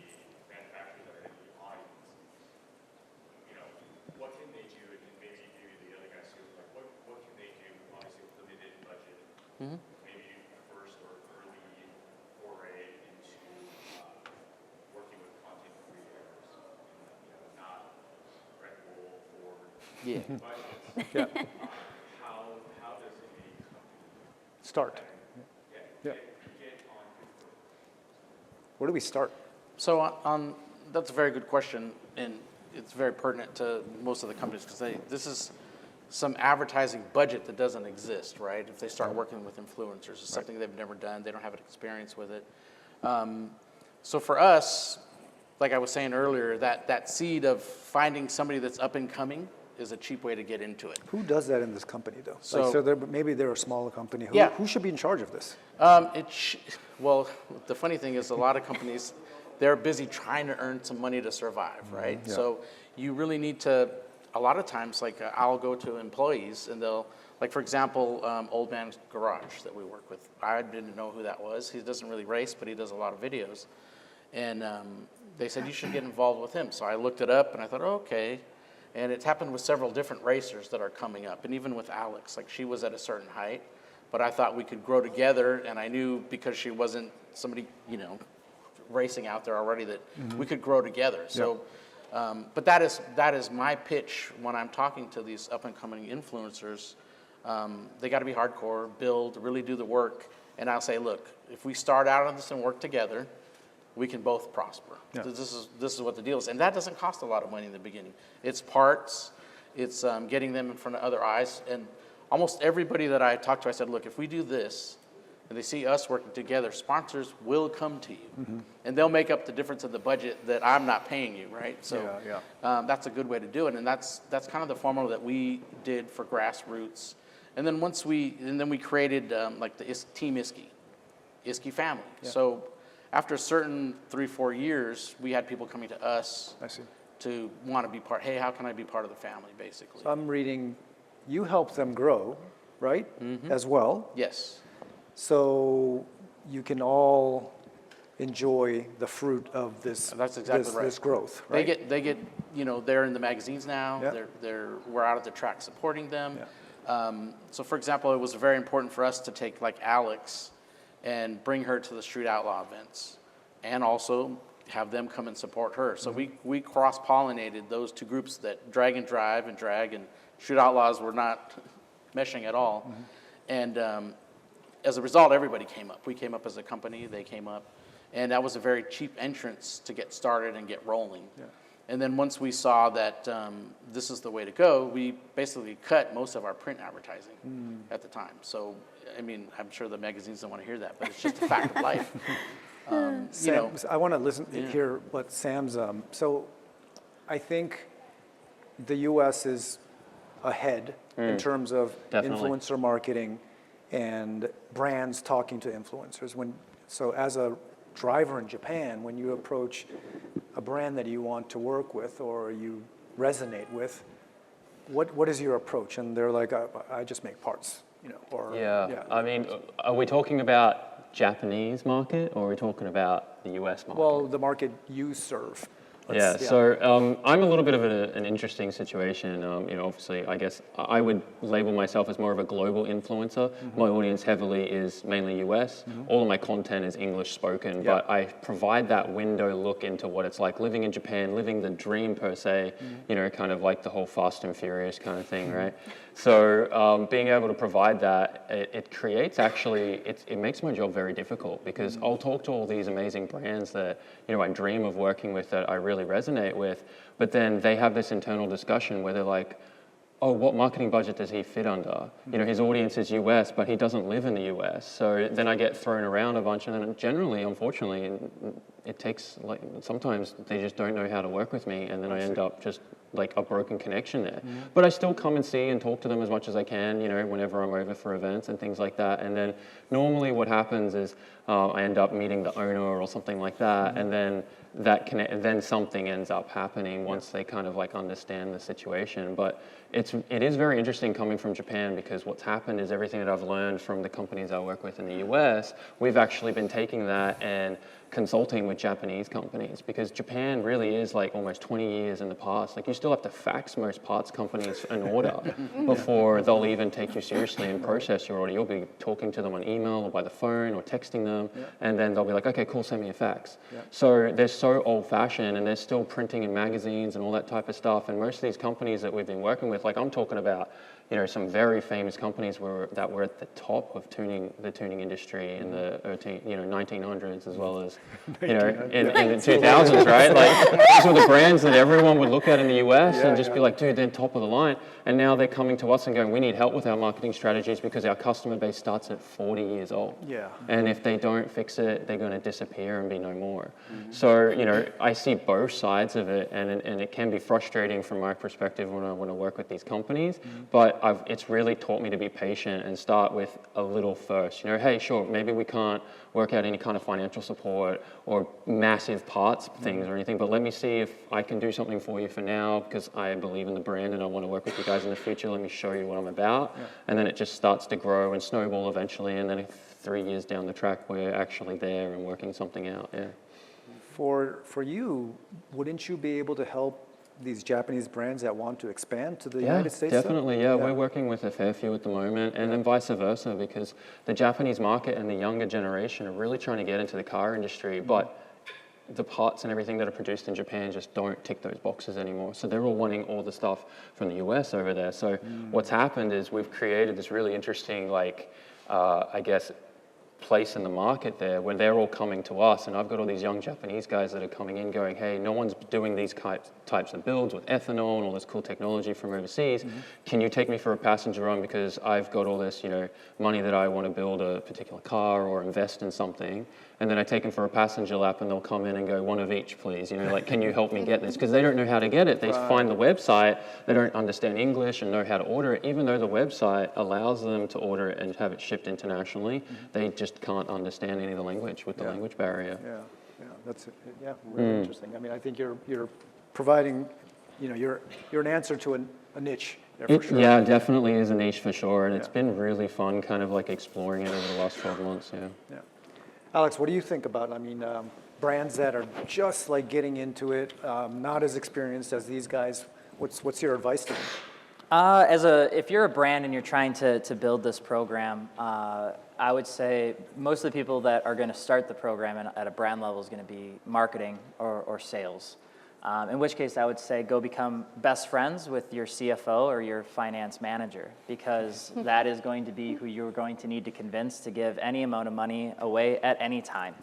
manufacturers that are in the audience, what can they do? And maybe the other guys too, like what can they do? Obviously, with limited budget. Maybe first or early foray into working with content creators, not Red Bull or
Yeah.
budgets.
Yeah.
How does a company
Start. Yeah.
get on good foot?
Where do we start?
So that's a very good question, and it's very pertinent to most of the companies because this is some advertising budget that doesn't exist, right? If they start working with influencers, it's something they've never done, they don't have an experience with it. So for us, like I was saying earlier, that seed of finding somebody that's up and coming is a cheap way to get into it.
Who does that in this company, though?
So-
Maybe they're a smaller company.
Yeah.
Who should be in charge of this?
Well, the funny thing is a lot of companies, they're busy trying to earn some money to survive, right?
Yeah.
So you really need to, a lot of times, like I'll go to employees and they'll, like for example, Old Man's Garage that we work with. I didn't know who that was. He doesn't really race, but he does a lot of videos. And they said, you should get involved with him. So I looked it up and I thought, oh, okay. And it's happened with several different racers that are coming up. And even with Alex, like she was at a certain height, but I thought we could grow together. And I knew because she wasn't somebody, racing out there already that we could grow together. So, but that is my pitch when I'm talking to these up and coming influencers. They got to be hardcore, build, really do the work. And I'll say, look, if we start out on this and work together, we can both prosper.
Yeah.
This is what the deal is. And that doesn't cost a lot of money in the beginning. It's parts, it's getting them in front of other eyes. And almost everybody that I talked to, I said, look, if we do this, and they see us working together, sponsors will come to you. And they'll make up the difference in the budget that I'm not paying you, right? So that's a good way to do it. And that's kind of the formula that we did for grassroots. And then we created like the Team Iski family.
Yeah.
So after a certain 3-4 years, we had people coming to us
I see.
to want to be part. Hey, how can I be part of the family, basically?
So I'm reading, you help them grow, right? As well.
Yes.
so you can all enjoy the fruit of this.
That's exactly right.
This growth, right?
They get, they're in the magazines now.
Yeah.
We're out at the track supporting them.
Yeah.
So for example, it was very important for us to take like Alex and bring her to the Street Outlaw events and also have them come and support her. So we cross-pollinated those two groups, that drag and drive and drag and Street Outlaws were not meshing at all. And as a result, everybody came up. We came up as a company, they came up. And that was a very cheap entrance to get started and get rolling. Yeah. And then once we saw that this is the way to go, we basically cut most of our print advertising at the time. So, I mean, I'm sure the magazines don't want to hear that, but it's just a fact of life.
Sam, I want to hear what Sam's, so I think the U.S. is ahead in terms of
Definitely.
influencer marketing and brands talking to influencers. So as a driver in Japan, when you approach a brand that you want to work with or you resonate with, what is your approach? And they're like, I just make parts, or
I mean, are we talking about Japanese market or are we talking about the US market?
Well, the market you serve.
So I'm a little bit of an interesting situation. Obviously, I guess I would label myself as more of a global influencer. My audience heavily is mainly US. All of my content is English spoken, but I provide that window look into what it's like living in Japan, living the dream per se, kind of like the whole Fast and Furious kind of thing, right? So being able to provide that, it creates actually, it makes my job very difficult because I'll talk to all these amazing brands that, I dream of working with, that I really resonate with, but then they have this internal discussion where they're like, oh, what marketing budget does he fit under? His audience is US, but he doesn't live in the US. So then I get thrown around a bunch, and then generally, unfortunately, it takes, sometimes they just don't know how to work with me, and then I end up just like a broken connection there. But I still come and see and talk to them as much as I can, whenever I'm over for events and things like that. And then normally what happens is I end up meeting the owner or something like that, and then then something ends up happening once they kind of like understand the situation. But it is very interesting coming from Japan, because what's happened is everything that I've learned from the companies I work with in the US, we've actually been taking that and consulting with Japanese companies, because Japan really is like almost 20 years in the past. Like you still have to fax most parts companies an order before they'll even take you seriously and process your order. You'll be talking to them on email or by the phone or texting them, and then they'll be like, okay, cool, send me a fax. So they're so old fashioned, and they're still printing in magazines and all that type of stuff. And most of these companies that we've been working with, like I'm talking about, some very famous companies that were at the top of the tuning industry in the 1900s, as well as in the 2000s, right? Like these were the brands that everyone would look at in the US and just be like, dude, they're top of the line. And now they're coming to us and going, we need help with our marketing strategies because our customer base starts at 40 years old. Yeah. And if they don't fix it, they're going to disappear and be no more. So, I see both sides of it, and it can be frustrating from my perspective when I want to work with these companies, but it's really taught me to be patient and start with a little first. Hey, sure, maybe we can't work out any kind of financial support or massive parts things or anything, but let me see if I can do something for you for now because I believe in the brand and I want to work with you guys in the future. Let me show you what I'm about. And then it just starts to grow and snowball eventually, and then 3 years down the track, we're actually there and working something out. Yeah.
For you, wouldn't you be able to help these Japanese brands that want to expand to the United States?
Definitely. Yeah, we're working with a fair few at the moment, and then vice versa, because the Japanese market and the younger generation are really trying to get into the car industry, but the parts and everything that are produced in Japan just don't tick those boxes anymore. So they're all wanting all the stuff from the US over there. So what's happened is we've created this really interesting, place in the market there when they're all coming to us, and I've got all these young Japanese guys that are coming in going, hey, no one's doing these types of builds with ethanol and all this cool technology from overseas. Can you take me for a passenger run because I've got all this, money that I want to build a particular car or invest in something? And then I take them for a passenger lap and they'll come in and go, one of each, please. Can you help me get this? Because they don't know how to get it. They find the website, they don't understand English and know how to order it. Even though the website allows them to order it and have it shipped internationally, they just can't understand any of the language with the language barrier.
That's really interesting. I mean, I think you're providing, you're an answer to a niche there for sure.
Yeah, definitely is a niche for sure, and it's been really fun kind of like exploring it over the last 12 months, yeah.
Yeah. Alex, what do you think about, I mean, brands that are just like getting into it, not as experienced as these guys? What's your advice to them?
If you're a brand and you're trying to build this program, I would say most of the people that are going to start the program at a brand level is going to be marketing or sales. In which case, I would say go become best friends with your CFO or your finance manager, because that is going to be who you're going to need to convince to give any amount of money away at any time.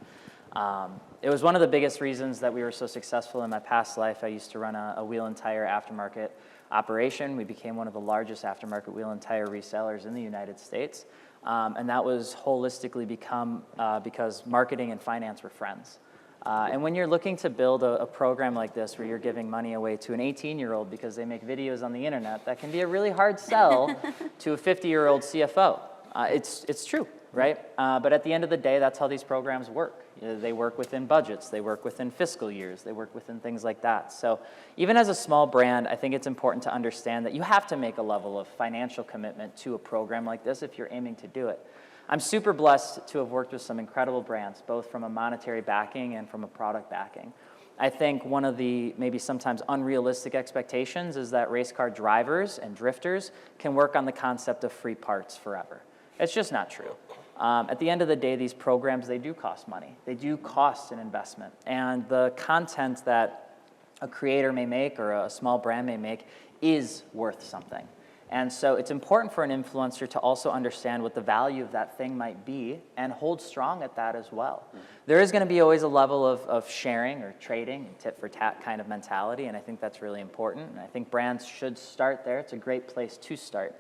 It was one of the biggest reasons that we were so successful in my past life. I used to run a wheel and tire aftermarket operation. We became one of the largest aftermarket wheel and tire resellers in the United States. And that was holistically because marketing and finance were friends. And when you're looking to build a program like this where you're giving money away to an 18-year-old because they make videos on the internet, that can be a really hard sell to a 50-year-old CFO. It's true, right? But at the end of the day, that's how these programs work. They work within budgets, they work within fiscal years, they work within things like that. So even as a small brand, I think it's important to understand that you have to make a level of financial commitment to a program like this if you're aiming to do it. I'm super blessed to have worked with some incredible brands, both from a monetary backing and from a product backing. I think one of the maybe sometimes unrealistic expectations is that race car drivers and drifters can work on the concept of free parts forever. It's just not true. At the end of the day, these programs, they do cost money. They do cost an investment. And the content that a creator may make or a small brand may make is worth something. And so it's important for an influencer to also understand what the value of that thing might be and hold strong at that as well. There is going to be always a level of sharing or trading, tit for tat kind of mentality, and I think that's really important. And I think brands should start there. It's a great place to start.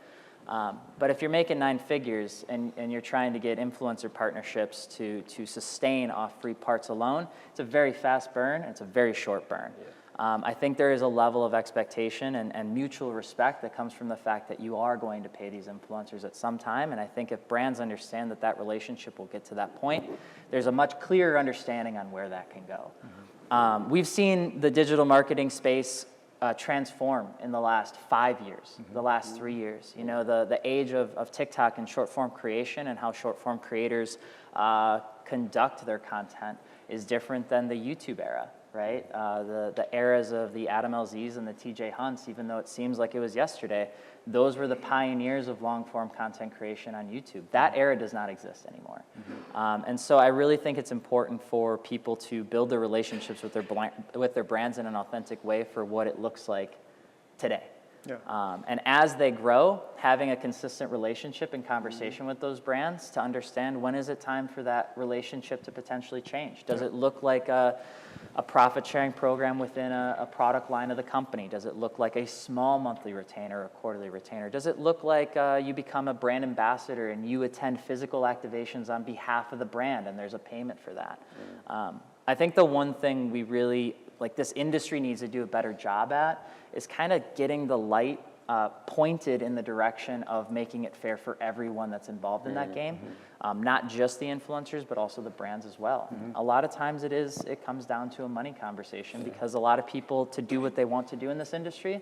But if you're making 9 figures and you're trying to get influencer partnerships to sustain off free parts alone, it's a very fast burn, and it's a very short burn. I think there is a level of expectation and mutual respect that comes from the fact that you are going to pay these influencers at some time, and I think if brands understand that that relationship will get to that point, there's a much clearer understanding on where that can go. We've seen the digital marketing space transform in the last 5 years, the last 3 years. You know, the age of TikTok and short form creation and how short form creators conduct their content is different than the YouTube era, right? The eras of the Adam LZs and the TJ Hunts, even though it seems like it was yesterday, those were the pioneers of long form content creation on YouTube. That era does not exist anymore. And so I really think it's important for people to build their relationships with their brands in an authentic way for what it looks like today. Yeah. And as they grow, having a consistent relationship and conversation with those brands to understand when is it time for that relationship to potentially change. Does it look like a profit-sharing program within a product line of the company? Does it look like a small monthly retainer or a quarterly retainer? Does it look like you become a brand ambassador and you attend physical activations on behalf of the brand and there's a payment for that? I think the one thing we really, like this industry needs to do a better job at is kind of getting the light pointed in the direction of making it fair for everyone that's involved in that game. Not just the influencers, but also the brands as well. A lot of times it comes down to a money conversation because a lot of people, to do what they want to do in this industry,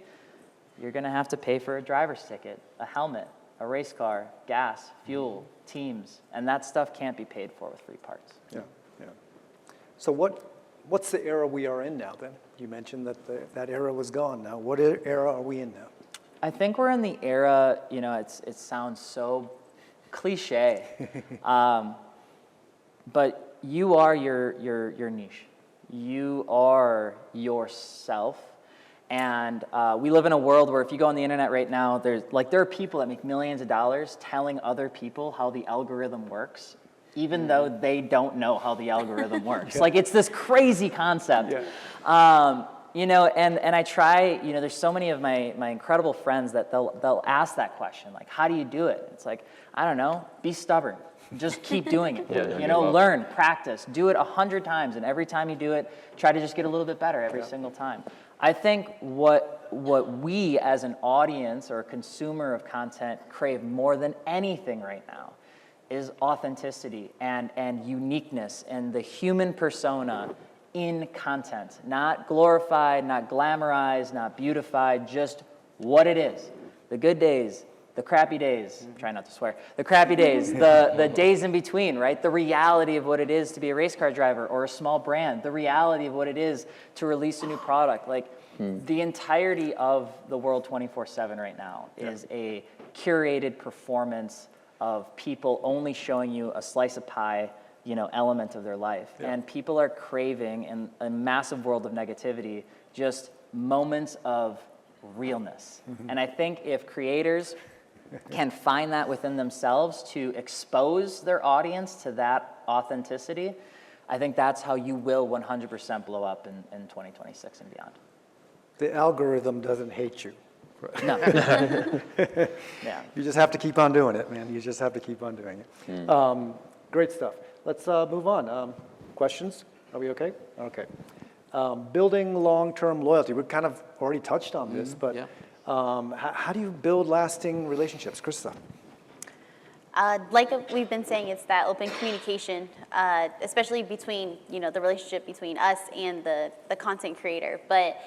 you're gonna have to pay for a driver's ticket, a helmet, a race car, gas, fuel, teams, and that stuff can't be paid for with free parts.
Yeah, yeah. So what's the era we are in now then? You mentioned that that era was gone now. What era are we in now?
I think we're in the era, you know, it sounds so cliche, but you are your niche. You are yourself. And we live in a world where if you go on the internet right now, there are people that make millions of dollars telling other people how the algorithm works, even though they don't know how the algorithm works. Like, it's this crazy concept. Yeah. You know, and I try, you know, there's so many of my incredible friends that they'll ask that question, like, how do you do it? It's like, I don't know, be stubborn. Just keep doing it. You know, learn, practice, do it 100 times, and every time you do it, try to just get a little bit better every single time. I think what we as an audience or a consumer of content crave more than anything right now is authenticity and uniqueness and the human persona in content. Not glorified, not glamorized, not beautified, just what it is. the good days, the crappy days, try not to swear, the crappy days, the days in between, right? The reality of what it is to be a race car driver or a small brand, the reality of what it is to release a new product. Like the entirety of the world 24/7 right now is a curated performance of people only showing you a slice of pie, element of their life. And people are craving, in a massive world of negativity, just moments of realness. And I think if creators can find that within themselves to expose their audience to that authenticity, I think that's how you will 100% blow up in 2026 and beyond.
The algorithm doesn't hate you.
No. Yeah.
You just have to keep on doing it, man. You just have to keep on doing it. Great stuff. Let's move on. Questions? Are we okay? Okay. Building long-term loyalty. We kind of already touched on this, but how do you build lasting relationships? Krista?
Like we've been saying, it's that open communication, especially between, the relationship between us and the content creator. But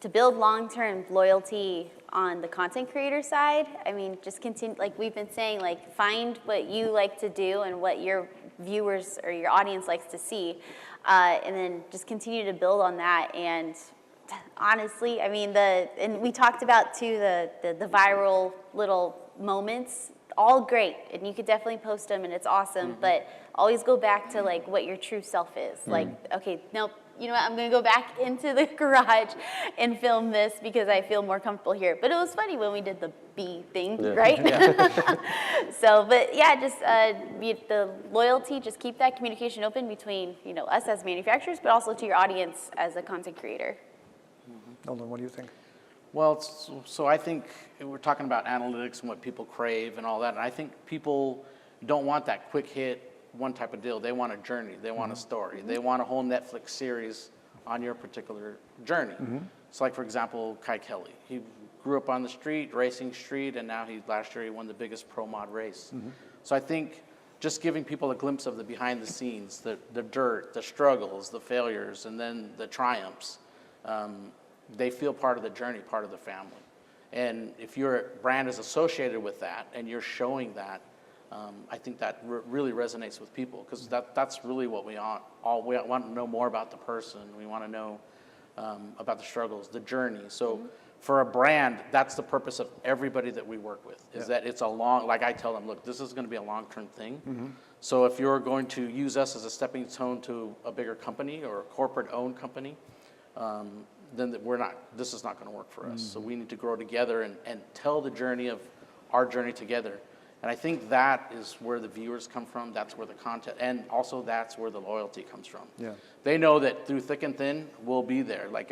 to build long-term loyalty on the content creator side, I mean, just continue, like we've been saying, like find what you like to do and what your viewers or your audience likes to see, and then just continue to build on that. And honestly, I mean, and we talked about too the viral little moments, all great, and you could definitely post them and it's awesome, but always go back to like what your true self is. Like, okay, nope, you know what, I'm gonna go back into the garage and film this because I feel more comfortable here. But it was funny when we did the bee thing, right? So, but yeah, just the loyalty, just keep that communication open between, us as manufacturers, but also to your audience as a content creator.
Nolan, what do you think?
Well, so I think we're talking about analytics and what people crave and all that. And I think people don't want that quick hit, one type of deal. They want a journey. They want a story. They want a whole Netflix series on your particular journey. So like, for example, Kai Kelly. He grew up on the street, racing street, and now last year he won the biggest pro mod race. So I think just giving people a glimpse of the behind the scenes, the dirt, the struggles, the failures, and then the triumphs. They feel part of the journey, part of the family. And if your brand is associated with that and you're showing that, I think that really resonates with people, because that's really what we want. We want to know more about the person. We want to know about the struggles, the journey. So for a brand, that's the purpose of everybody that we work with, is that it's like I tell them, look, this is going to be a long-term thing. So if you're going to use us as a stepping stone to a bigger company or a corporate-owned company, then this is not going to work for us. So we need to grow together and tell the journey of our journey together. And I think that is where the viewers come from. That's where the content, and also that's where the loyalty comes from. They know that through thick and thin, we'll be there. Like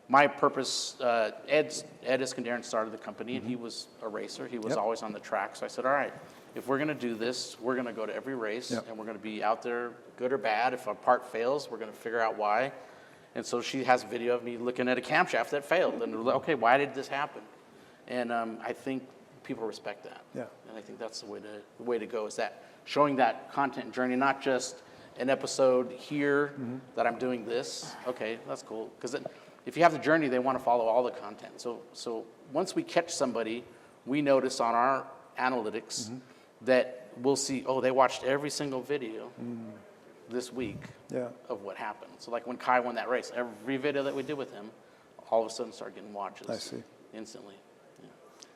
my purpose, Ed Iskandaran started the company, and he was a racer. He was always on the track. So I said, all right, if we're going to do this, we're going to go to every race, and we're going to be out there, good or bad. If a part fails, we're going to figure out why. And so she has video of me looking at a camshaft that failed. And we're like, okay, why did this happen? And I think people respect that. And I think that's the way to go, is that showing that content journey, not just an episode here that I'm doing this. Okay, that's cool. Because if you have the journey, they want to follow all the content. So once we catch somebody, we notice on our analytics that we'll see, oh, they watched every single video this week of what happened. So like when Kai won that race, every video that we did with him, all of a sudden started getting watches instantly.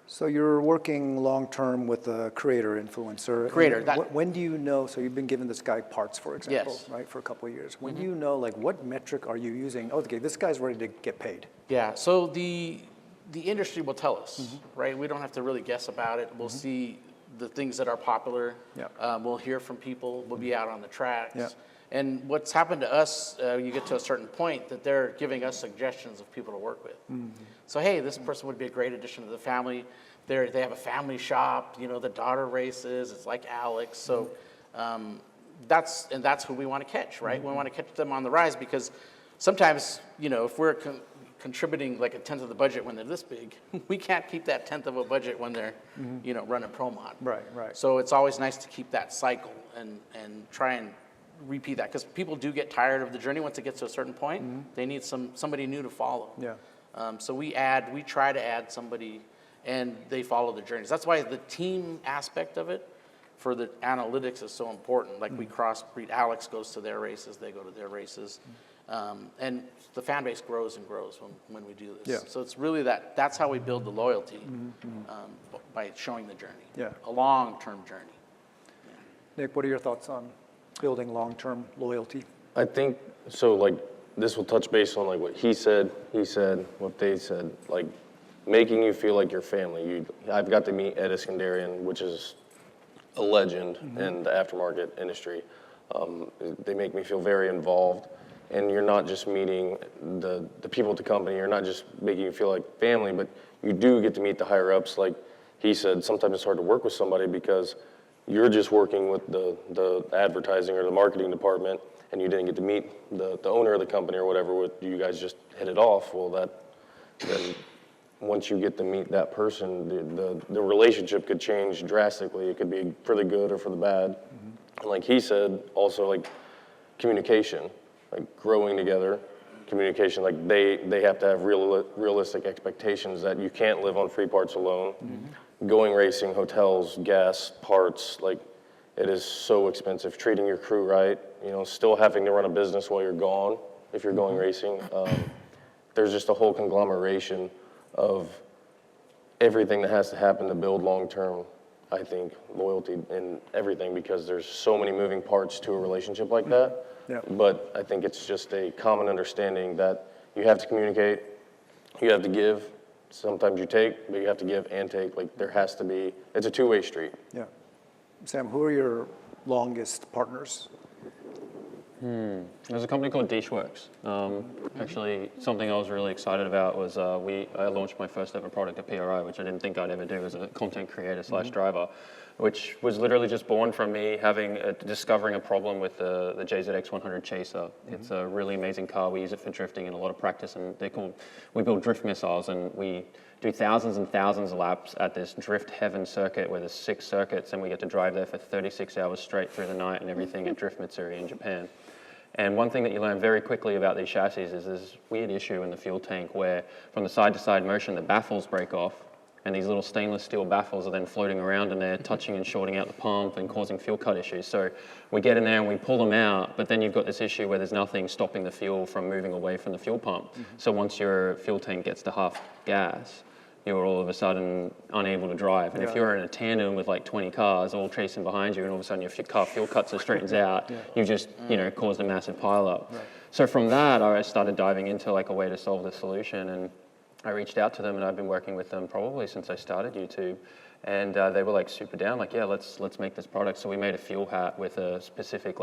So you're working long-term with a creator, influencer. When do you know, so you've been giving this guy parts, for example, right, for a couple of years. When do you know, like, what metric are you using? Oh, okay, this guy's ready to get paid.
Yeah, so the industry will tell us, right? We don't have to really guess about it. We'll see the things that are popular. We'll hear from people. We'll be out on the tracks. And what's happened to us, you get to a certain point that they're giving us suggestions of people to work with. So, hey, this person would be a great addition to the family. They have a family shop, the daughter races, it's like Alex. So that's who we want to catch, right? We want to catch them on the rise, because sometimes, if we're contributing like a tenth of the budget when they're this big, we can't keep that tenth of a budget when they're, running pro mod.
Right.
So it's always nice to keep that cycle and try and repeat that, because people do get tired of the journey once it gets to a certain point. They need somebody new to follow. So we try to add somebody and they follow the journeys. That's why the team aspect of it for the analytics is so important. Like we crossbreed, Alex goes to their races, they go to their races. And the fan base grows and grows when we do this.
Yeah.
So it's really that's how we build the loyalty, by showing the journey.
Yeah.
A long-term journey.
Nick, what are your thoughts on building long-term loyalty?
I think, so like, this will touch base on like what he said, what they said, like making you feel like your family. I've got to meet Ed Iskandarian, which is a legend in the aftermarket industry. They make me feel very involved, and you're not just meeting the people at the company, you're not just making you feel like family, but you do get to meet the higher ups. Like he said, sometimes it's hard to work with somebody because you're just working with the advertising or the marketing department, and you didn't get to meet the owner of the company or whatever. You guys just hit it off. Well, then once you get to meet that person, the relationship could change drastically. It could be for the good or for the bad. And like he said, also like communication, like growing together, communication. Like they have to have realistic expectations that you can't live on free parts alone. Going racing, hotels, gas, parts, like it is so expensive. Treating your crew right, still having to run a business while you're gone if you're going racing. There's just a whole conglomeration of everything that has to happen to build long-term, I think, loyalty and everything, because there's so many moving parts to a relationship like that.
Yeah.
But I think it's just a common understanding that you have to communicate, you have to give. Sometimes you take, but you have to give and take. Like there has to be, it's a two-way street.
Yeah. Sam, who are your longest partners?
There's a company called Dishworks. Actually, something I was really excited about was I launched my first ever product at PRI, which I didn't think I'd ever do as a content creator / driver, which was literally just born from me discovering a problem with the JZX 100 Chaser. It's a really amazing car. We use it for drifting and a lot of practice, and we build drift missiles, and we do thousands and thousands of laps at this drift heaven circuit where there's 6 circuits, and we get to drive there for 36 hours straight through the night and everything at Drift Mitsuri in Japan. And one thing that you learn very quickly about these chassis is this weird issue in the fuel tank where from the side-to-side motion, the baffles break off, and these little stainless steel baffles are then floating around in there, touching and shorting out the pump and causing fuel cut issues. So we get in there and we pull them out, but then you've got this issue where there's nothing stopping the fuel from moving away from the fuel pump. So once your fuel tank gets to half gas, you're all of a sudden unable to drive. And if you're in a tandem with like 20 cars all chasing behind you, and all of a sudden your car fuel cuts and straightens out, you just, caused a massive pileup. Right. So from that, I started diving into like a way to solve the solution, and I reached out to them, and I've been working with them probably since I started YouTube. And they were like super down, like, yeah, let's make this product. So we made a fuel hat with a specific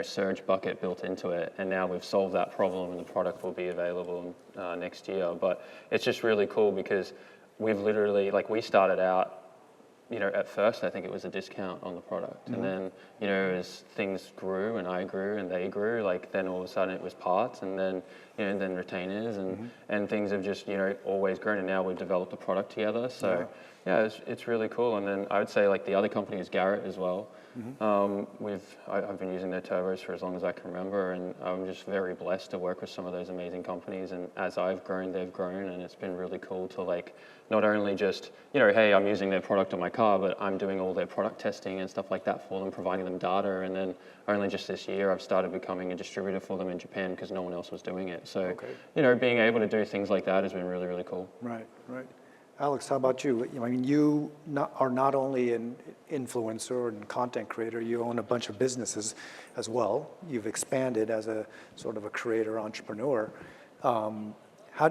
surge bucket built into it. And now we've solved that problem, and the product will be available next year. But it's just really cool because we've literally, we started out, at first I think it was a discount on the product. And then, as things grew and I grew and they grew, then all of a sudden it was parts, and then, and then retainers, and things have just, always grown. And now we've developed a product together. So yeah, it's really cool. And then I would say the other company is Garrett as well. I've been using their turbos for as long as I can remember, and I'm just very blessed to work with some of those amazing companies. And as I've grown, they've grown, and it's been really cool to not only just, hey, I'm using their product on my car, but I'm doing all their product testing and stuff like that for them, providing them data. And then only just this year, I've started becoming a distributor for them in Japan because no one else was doing it. So, being able to do things like that has been really, really cool.
Right. Alex, how about you? I mean, you are not only an influencer and content creator, you own a bunch of businesses as well. You've expanded as a sort of a creator entrepreneur. How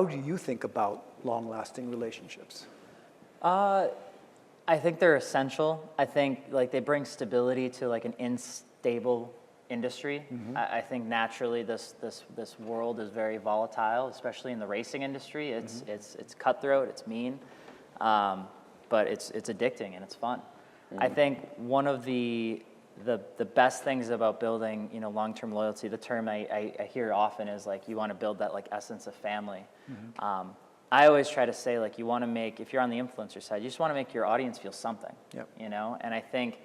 do you think about long-lasting relationships?
I think they're essential. I think they bring stability to an unstable industry. I think naturally this world is very volatile, especially in the racing industry. It's cutthroat, it's mean, but it's addicting and it's fun. I think one of the best things about building long-term loyalty, the term I hear often is you want to build that essence of family. I always try to say you want to make, if you're on the influencer side, you just want to make your audience feel something.
Yep.
And I think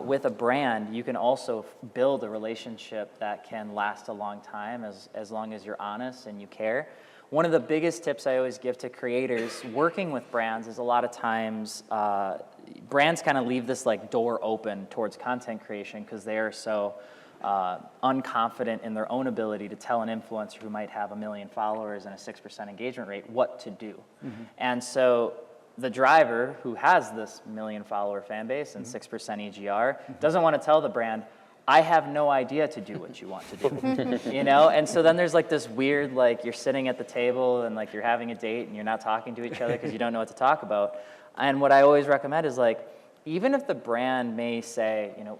with a brand, you can also build a relationship that can last a long time as long as you're honest and you care. one of the biggest tips I always give to creators working with brands is a lot of times brands kind of leave this like door open towards content creation because they are so unconfident in their own ability to tell an influencer who might have 1 million followers and a 6% engagement rate what to do. And so the driver who has this 1 million follower fan base and 6% EGR doesn't want to tell the brand, I have no idea to do what you want to do, you know? And so then there's like this weird, like you're sitting at the table and like you're having a date and you're not talking to each other because you don't know what to talk about. And what I always recommend is like, even if the brand may say, you know,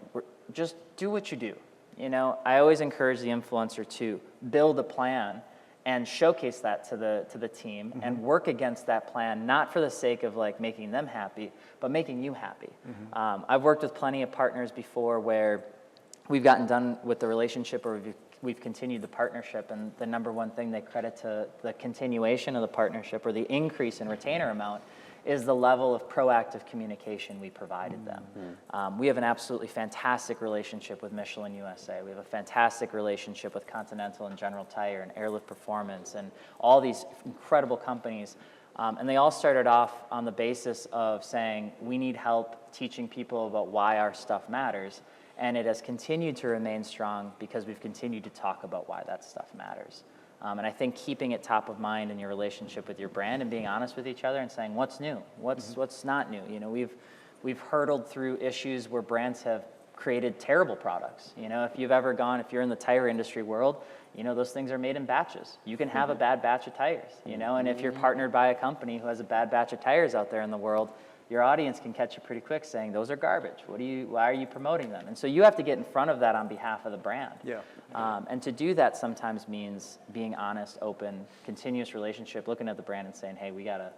just do what you do, you know, I always encourage the influencer to build a plan and showcase that to the team and work against that plan, not for the sake of like making them happy, but making you happy. I've worked with plenty of partners before where we've gotten done with the relationship or we've continued the partnership, and the number one thing they credit to the continuation of the partnership or the increase in retainer amount is the level of proactive communication we provided them. We have an absolutely fantastic relationship with Michelin USA. We have a fantastic relationship with Continental and General Tire and Airlift Performance and all these incredible companies. And they all started off on the basis of saying, we need help teaching people about why our stuff matters. And it has continued to remain strong because we've continued to talk about why that stuff matters. And I think keeping it top of mind in your relationship with your brand and being honest with each other and saying, what's new? What's not new? You know, we've hurdled through issues where brands have created terrible products. You know, if you're in the tire industry world, you know, those things are made in batches. You can have a bad batch of tires, you know, and if you're partnered by a company who has a bad batch of tires out there in the world, your audience can catch you pretty quick saying, those are garbage. Why are you promoting them? And so you have to get in front of that on behalf of the brand.
Yeah.
And to do that sometimes means being honest, open, continuous relationship, looking at the brand and saying, hey, we gotta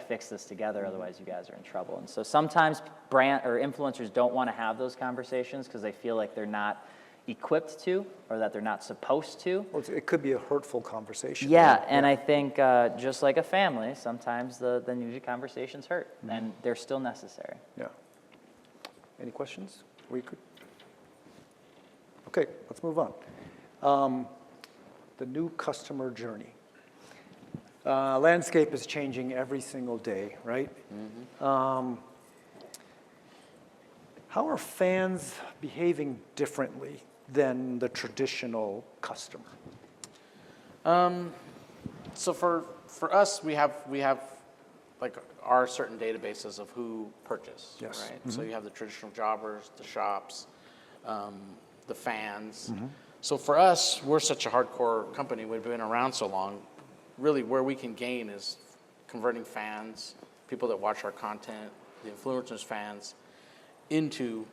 fix this together, otherwise you guys are in trouble. And so sometimes brand or influencers don't want to have those conversations because they feel like they're not equipped to or that they're not supposed to.
Well, it could be a hurtful conversation.
Yeah, and I think just like a family, sometimes the newsy conversations hurt, and they're still necessary.
Yeah. Any questions? Okay, let's move on. The new customer journey. Landscape is changing every single day, right? How are fans behaving differently than the traditional customer?
So for us, we have like our certain databases of who purchase,
Yes.
right? So you have the traditional jobbers, the shops, the fans. So for us, we're such a hardcore company. We've been around so long. Really, where we can gain is converting fans, people that watch our content, the influencers, fans, into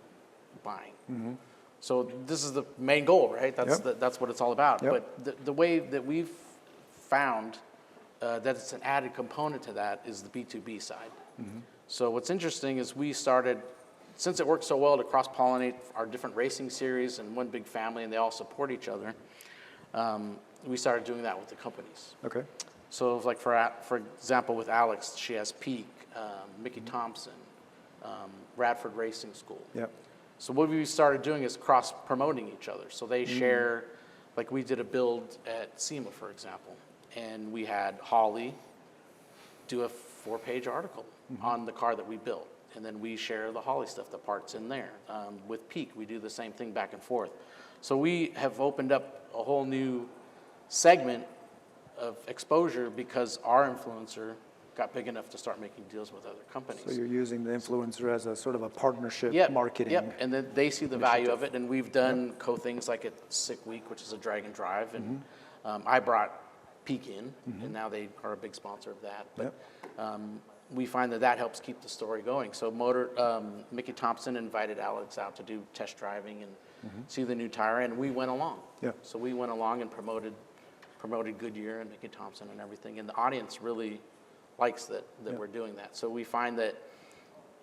buying. So this is the main goal, right? That's what it's all about.
Yep.
But the way that we've found that it's an added component to that is the B2B side. So what's interesting is we started, since it works so well to cross-pollinate our different racing series and one big family and they all support each other, we started doing that with the companies.
Okay.
So like for example, with Alex, she has Peak, Mickey Thompson, Radford Racing School.
Yep.
So what we started doing is cross-promoting each other. So they share, like we did a build at SEMA, for example, and we had Holly do a 4-page article on the car that we built. And then we share the Holly stuff, the parts in there. With Peak, we do the same thing back and forth. So we have opened up a whole new segment of exposure because our influencer got big enough to start making deals with other companies.
So you're using the influencer as a sort of a partnership marketing.
Yep, and then they see the value of it, and we've done things like at Sick Week, which is a drag and drive, and I brought Peak in, and now they are a big sponsor of that. But we find that helps keep the story going. So Mickey Thompson invited Alex out to do test driving and see the new tire, and we went along.
Yeah.
So we went along and promoted Goodyear and Mickey Thompson and everything, and the audience really likes that we're doing that. So we find that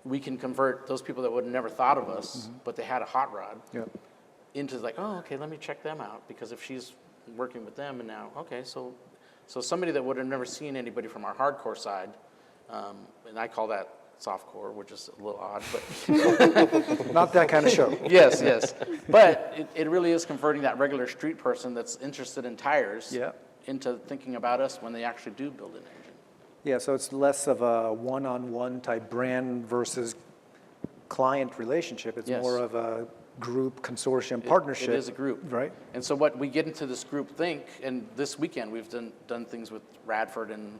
we can convert those people that would have never thought of us, but they had a hot rod, into like, oh, okay, let me check them out, because if she's working with them and now, okay, so somebody that would have never seen anybody from our hardcore side, and I call that softcore, which is a little odd, but
Not that kind of show.
yes. But it really is converting that regular street person that's interested in tires into thinking about us when they actually do build an engine.
Yeah, so it's less of a one-on-one type brand versus client relationship. It's
Yes.
more of a group, consortium, partnership.
It is a group.
Right?
And so what we get into this group think, and this weekend we've done things with Radford and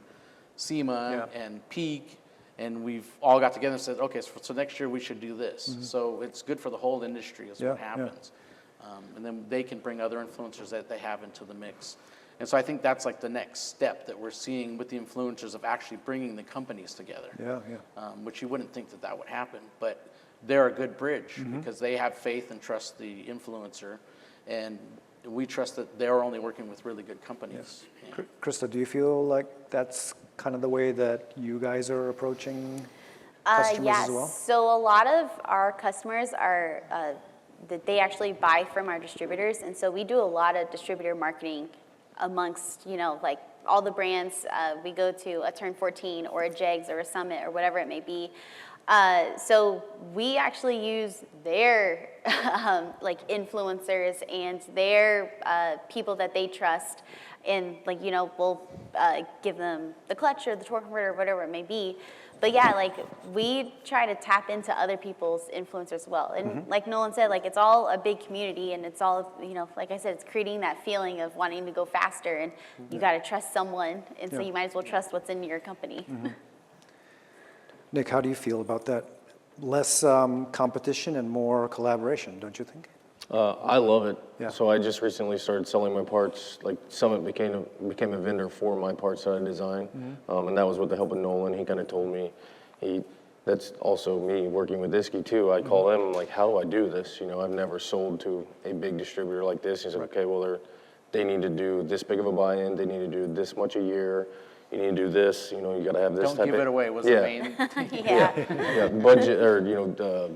SEMA
Yeah.
and Peak, and we've all got together and said, okay, so next year we should do this. So it's good for the whole industry is
Mm-hmm. Yeah,
what
yeah.
happens. And then they can bring other influencers that they have into the mix. And so I think that's like the next step that we're seeing with the influencers of actually bringing the companies together.
Yeah, yeah.
Which you wouldn't think that would happen, but they're a good bridge
Mm-hmm.
because they have faith and trust the influencer, and we trust that they're only working with really good companies. Yeah.
Krista, do you feel like that's kind of the way that you guys are approaching customers
Yes.
as well?
So a lot of our customers are that they actually buy from our distributors, and so we do a lot of distributor marketing amongst like all the brands. We go to a Turn 14 or a Jegs or a Summit or whatever it may be. So we actually use their like influencers and their people that they trust, and we'll give them the clutch or the torque converter or whatever it may be. But yeah, like we try to tap into other people's influence as well. And like Nolan said, like it's all a big community, and it's all, like I said, it's creating that feeling of wanting to go faster, and you got to trust someone, and so you might as well trust what's in your company.
Nick, how do you feel about that? Less competition and more collaboration, don't you think?
I love it.
Yeah.
So I just recently started selling my parts. Like Summit became a vendor for my parts that I design, and that was with the help of Nolan. He kind of told me, that's also me working with Iski too. I call him, I'm like, how do I do this? I've never sold to a big distributor like this. He's like, okay, well they need to do this big of a buy-in. They need to do this much a year. You need to do this. You got to have this.
Don't give it away was the main.
Yeah.
Budget or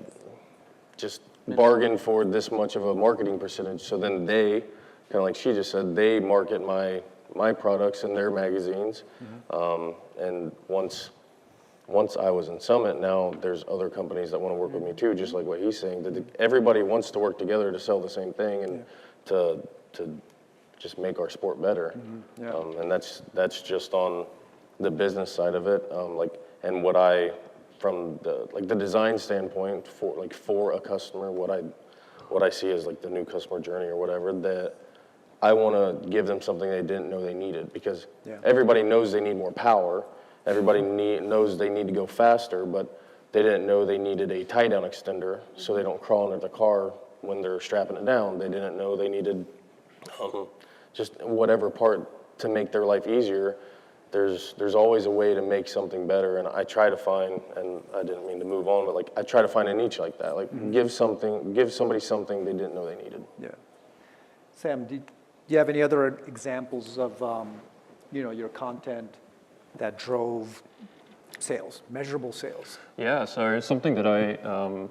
just bargain for this much of a marketing percentage. So then they, kind of like she just said, they market my products in their magazines. And once I was in Summit, now there's other companies that want to work with me too, just like what he's saying. That everybody wants to work together to sell the same thing and to just make our sport better. And that's just on the business side of it. And what I, from the design standpoint for a customer, what I see as like the new customer journey or whatever, that I want to give them something they didn't know they needed, because everybody knows they need more power. Everybody knows they need to go faster, but they didn't know they needed a tie down extender so they don't crawl under the car when they're strapping it down. They didn't know they needed just whatever part to make their life easier. There's always a way to make something better, and I try to find, and I didn't mean to move on, but I try to find a niche like that. Give somebody something they didn't know they needed.
Yeah. Sam, do you have any other examples of, your content that drove sales, measurable sales?
Yeah, so something that I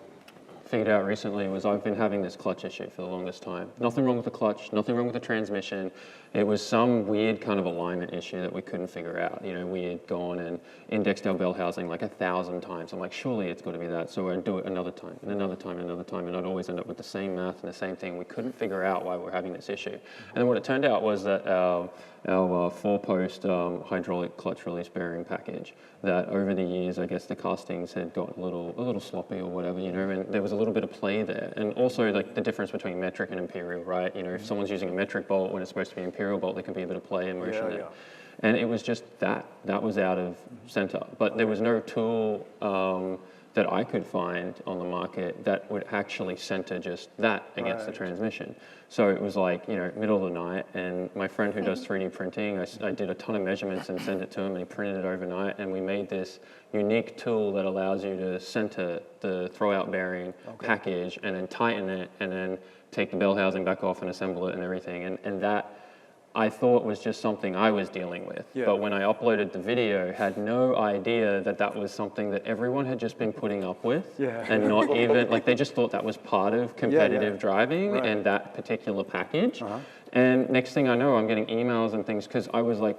figured out recently was I've been having this clutch issue for the longest time. Nothing wrong with the clutch, nothing wrong with the transmission. It was some weird kind of alignment issue that we couldn't figure out. We had gone and indexed our bell housing like 1,000 times. I'm like, surely it's got to be that. So I'd do it another time, and another time, and another time, and I'd always end up with the same math and the same thing. We couldn't figure out why we're having this issue. And then what it turned out was that our 4-post hydraulic clutch release bearing package, that over the years, I guess the castings had got a little sloppy or whatever, and there was a little bit of play there. And also like the difference between metric and imperial, right? If someone's using a metric bolt when it's supposed to be imperial bolt, there can be a bit of play and motion there. And it was just that was out of center. But there was no tool that I could find on the market that would actually center just that against the transmission. So it was like, middle of the night, and my friend who does 3D printing, I did a ton of measurements and sent it to him, and he printed it overnight, and we made this unique tool that allows you to center the throwout bearing package and then tighten it and then take the bell housing back off and assemble it and everything. And that I thought was just something I was dealing with.
Yeah.
But when I uploaded the video, had no idea that was something that everyone had just been putting up with. And not even, they just thought that was part of competitive driving and that particular package. And next thing I know, I'm getting emails and things, because I was like,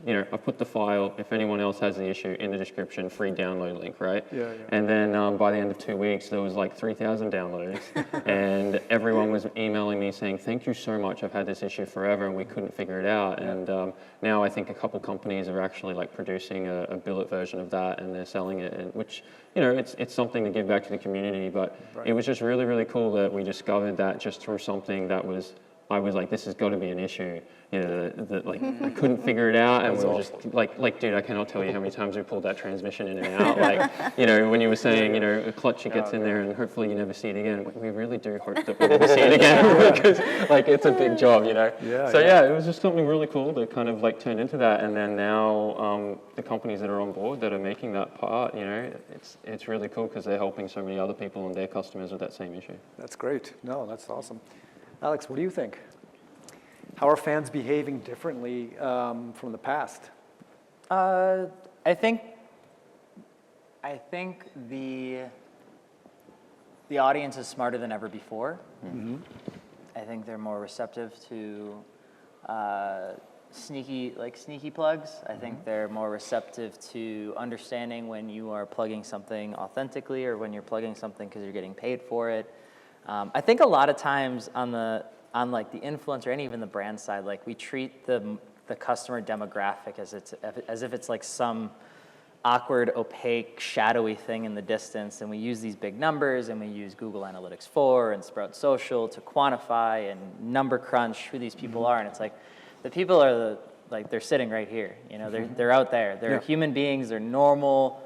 you know, I put the file, if anyone else has the issue, in the description, free download link, right?
Yeah.
And then by the end of 2 weeks, there was like 3,000 downloads, and everyone was emailing me saying, thank you so much, I've had this issue forever, and we couldn't figure it out. And now I think a couple companies are actually like producing a billet version of that, and they're selling it, and which, you know, it's something to give back to the community, but it was just really, really cool that we discovered that just through something that was, I was like, this has got to be an issue, you know, that like I couldn't figure it out, and we were just like, dude, I cannot tell you how many times we pulled that transmission in and out. Like, you know, when you were saying, you know, a clutch it gets in there, and hopefully you never see it again. We really do hope that we never see it again, because like it's a big job, you know. So yeah, it was just something really cool that kind of like turned into that, and then now the companies that are on board that are making that part, you know, it's really cool because they're helping so many other people and their customers with that same issue.
That's great. No, that's awesome. Alex, what do you think? How are fans behaving differently from the past?
I think the audience is smarter than ever before. Mm-hmm. I think they're more receptive to sneaky plugs. I think they're more receptive to understanding when you are plugging something authentically or when you're plugging something because you're getting paid for it. I think a lot of times on like the influencer and even the brand side, like we treat the customer demographic as if it's like some awkward, opaque, shadowy thing in the distance, and we use these big numbers, and we use Google Analytics 4 and Sprout Social to quantify and number crunch who these people are, and it's like the people are they're sitting right here, you know, they're out there, they're human beings, they're normal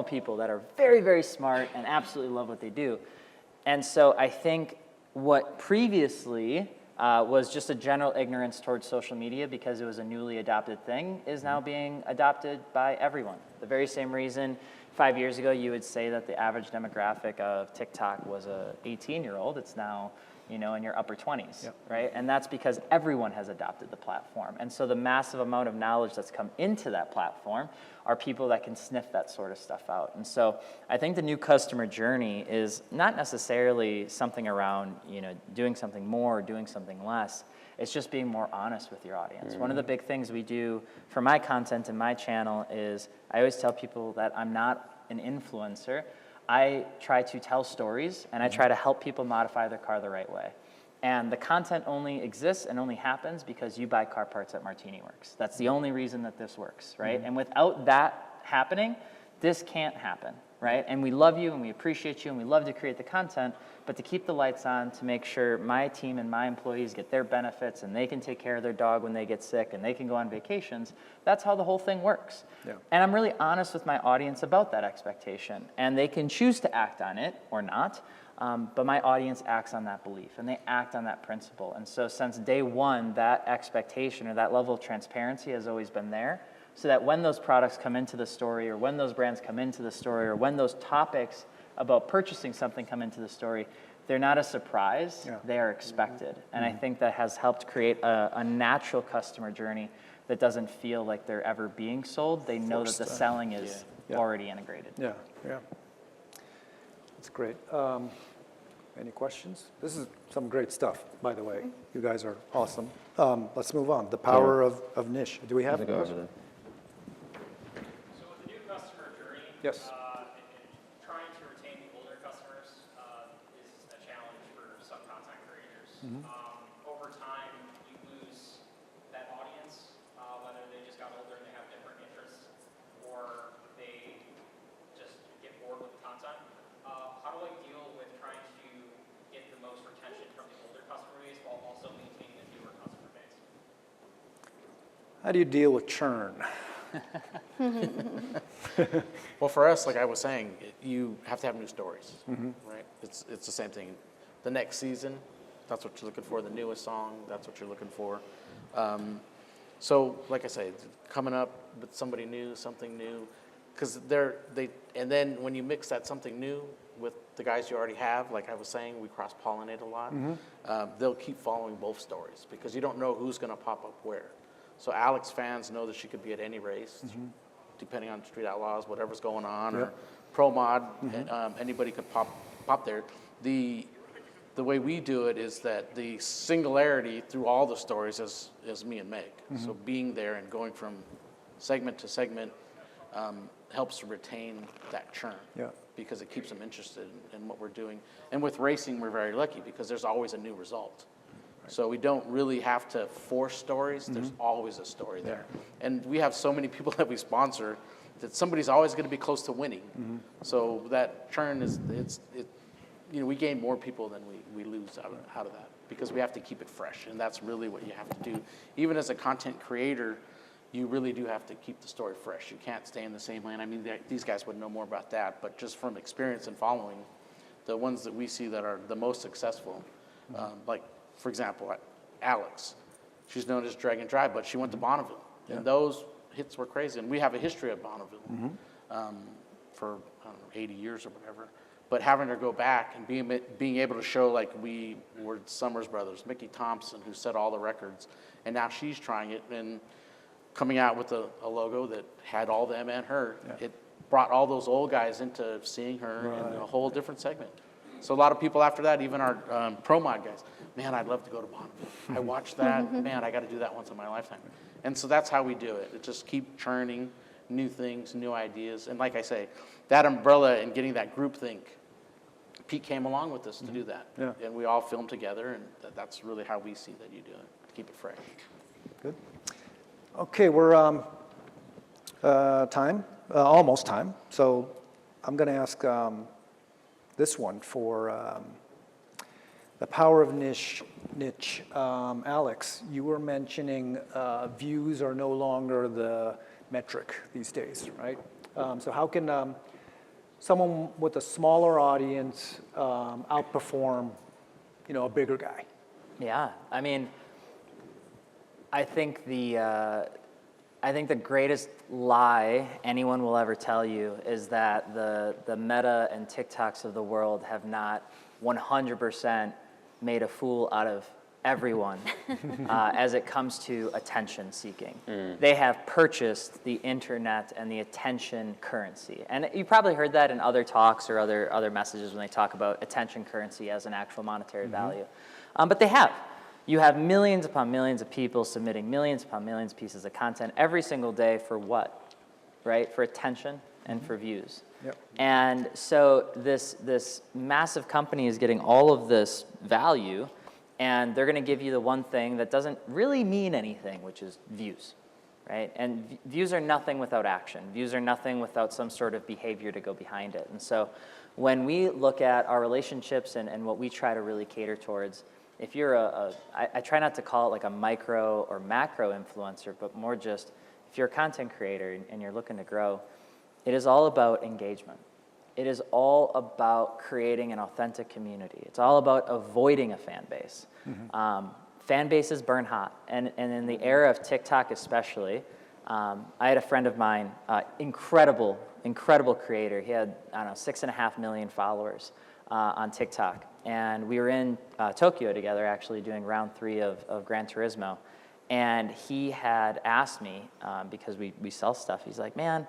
people that are very, very smart and absolutely love what they do. And so I think what previously was just a general ignorance towards social media because it was a newly adopted thing is now being adopted by everyone. The very same reason 5 years ago you would say that the average demographic of TikTok was a 18-year-old. It's now, you know, in your upper 20s, right? And that's because everyone has adopted the platform. And so the massive amount of knowledge that's come into that platform are people that can sniff that sort of stuff out. And so I think the new customer journey is not necessarily something around, you know, doing something more or doing something less. It's just being more honest with your audience. One of the big things we do for my content and my channel is I always tell people that I'm not an influencer. I try to tell stories, and I try to help people modify their car the right way. And the content only exists and only happens because you buy car parts at Martini Works. That's the only reason that this works, right? And without that happening, this can't happen, right? And we love you, and we appreciate you, and we love to create the content, but to keep the lights on, to make sure my team and my employees get their benefits, and they can take care of their dog when they get sick, and they can go on vacations, that's how the whole thing works. And I'm really honest with my audience about that expectation, and they can choose to act on it or not, but my audience acts on that belief, and they act on that principle. And so since day one, that expectation or that level of transparency has always been there, so that when those products come into the story, or when those brands come into the story, or when those topics about purchasing something come into the story, they're not a surprise, they are expected. And I think that has helped create a natural customer journey that doesn't feel like they're ever being sold. They know that the selling is already integrated.
Yeah. That's great. Any questions? This is some great stuff, by the way. You guys are awesome. Let's move on. The power of niche. Do we have it?
So with the new customer journey,
Yes.
trying to retain the older customers is a challenge for some content creators. Over time, you lose that audience, whether they just got older and they have different interests, or they just get bored with the content. How do I deal with trying to get the most retention from the older customer base while also maintaining the newer customer base?
How do you deal with churn?
Well, for us, like I was saying, you have to have new stories, right? It's the same thing. The next season, that's what you're looking for. The newest song, that's what you're looking for. So, like I say, coming up with somebody new, something new, because and then when you mix that something new with the guys you already have, like I was saying, we cross-pollinate a lot. They'll keep following both stories because you don't know who's going to pop up where. So Alex fans know that she could be at any race, depending on Street Outlaws, whatever's going on, or Pro Mod. Anybody could pop there. The the way we do it is that the singularity through all the stories is me and Meg. So being there and going from segment to segment helps retain that churn.
Yeah.
Because it keeps them interested in what we're doing. And with racing, we're very lucky because there's always a new result. So we don't really have to force stories. There's always a story there. And we have so many people that we sponsor that somebody's always going to be close to winning. So that churn we gain more people than we lose out of that because we have to keep it fresh. And that's really what you have to do. Even as a content creator, you really do have to keep the story fresh. You can't stay in the same lane. I mean, these guys would know more about that, but just from experience and following, the ones that we see that are the most successful, like, for example, Alex, she's known as Dragon Drive, but she went to Bonneville, and those hits were crazy. And we have a history of Bonneville for, I don't know, 80 years or whatever. But having her go back and being able to show, like, we were Summers Brothers, Mickey Thompson, who set all the records, and now she's trying it, and coming out with a logo that had all them and her, it brought all those old guys into seeing her in a whole different segment. So a lot of people after that, even our pro mod guys, man, I'd love to go to Bonneville. I watched that, man, I got to do that once in my lifetime. And so that's how we do it. It just keep churning new things, new ideas. And like I say, that umbrella and getting that group think, Pete came along with us to do that.
Yeah.
And we all filmed together, and that's really how we see that you do it, to keep it fresh.
Good. Okay, we're almost time. So I'm going to ask this one for the power of niche. Alex, you were mentioning views are no longer the metric these days, right? So how can someone with a smaller audience outperform, a bigger guy?
Yeah, I mean, I think the greatest lie anyone will ever tell you is that the Meta and TikToks of the world have not 100% made a fool out of everyone as it comes to attention seeking. They have purchased the internet and the attention currency. And you probably heard that in other talks or other messages when they talk about attention currency as an actual monetary value. But they have. You have millions upon millions of people submitting millions upon millions of pieces of content every single day for what? Right? For attention and for views.
Yep.
And so this massive company is getting all of this value, and they're going to give you the one thing that doesn't really mean anything, which is views, right? And views are nothing without action. Views are nothing without some sort of behavior to go behind it. And so when we look at our relationships and what we try to really cater towards, if you're I try not to call it like a micro or macro influencer, but more just if you're a content creator and you're looking to grow, it is all about engagement. It is all about creating an authentic community. It's all about avoiding a fan base. Fan bases burn hot. And in the era of TikTok especially, I had a friend of mine, incredible creator. He had, 6.5 million followers on TikTok. And we were in Tokyo together actually doing round 3 of Gran Turismo. And he had asked me, because we sell stuff, he's like, man,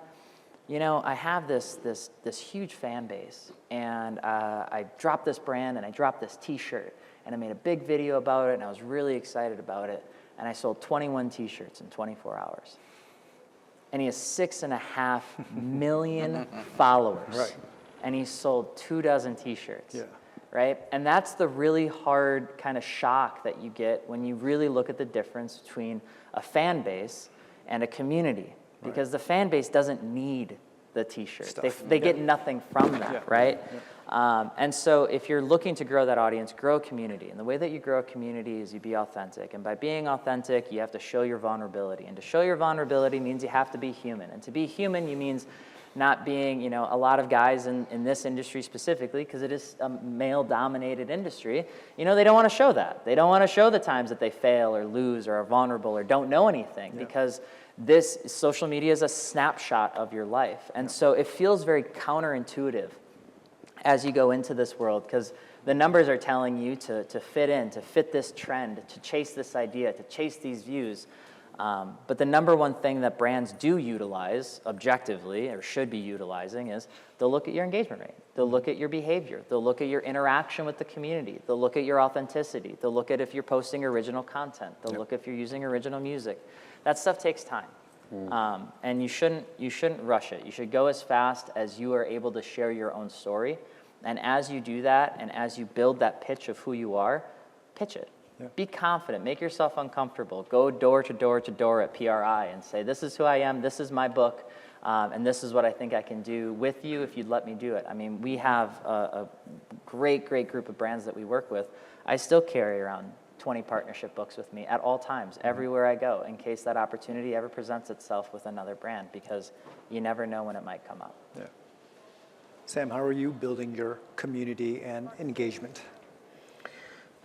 I have this huge fan base, and I dropped this brand, and I dropped this T-shirt, and I made a big video about it, and I was really excited about it, and I sold 21 T-shirts in 24 hours. And he has 6.5 million followers,
Right.
and he sold 24 T-shirts.
Yeah.
Right? And that's the really hard kind of shock that you get when you really look at the difference between a fan base and a community. Because the fan base doesn't need the T-shirt. They get nothing from that, right? Yeah. And so if you're looking to grow that audience, grow a community. And the way that you grow a community is you be authentic. And by being authentic, you have to show your vulnerability. And to show your vulnerability means you have to be human. And to be human, means not being, a lot of guys in this industry specifically, because it is a male-dominated industry, they don't want to show that. They don't want to show the times that they fail or lose or are vulnerable or don't know anything, because this social media is a snapshot of your life. And so it feels very counterintuitive as you go into this world, because the numbers are telling you to fit in, to fit this trend, to chase this idea, to chase these views. But the number one thing that brands do utilize objectively, or should be utilizing, is they'll look at your engagement rate. They'll look at your behavior. They'll look at your interaction with the community. They'll look at your authenticity. They'll look at if you're posting original content. They'll look if you're using original music. That stuff takes time. And you shouldn't rush it. You should go as fast as you are able to share your own story. And as you do that, and as you build that pitch of who you are, pitch it. Yeah. Be confident. Make yourself uncomfortable. Go door to door to door at PRI and say, this is who I am, this is my book, and this is what I think I can do with you if you'd let me do it. I mean, we have a great group of brands that we work with. I still carry around 20 partnership books with me at all times, everywhere I go, in case that opportunity ever presents itself with another brand, because you never know when it might come up.
Yeah. Sam, how are you building your community and engagement?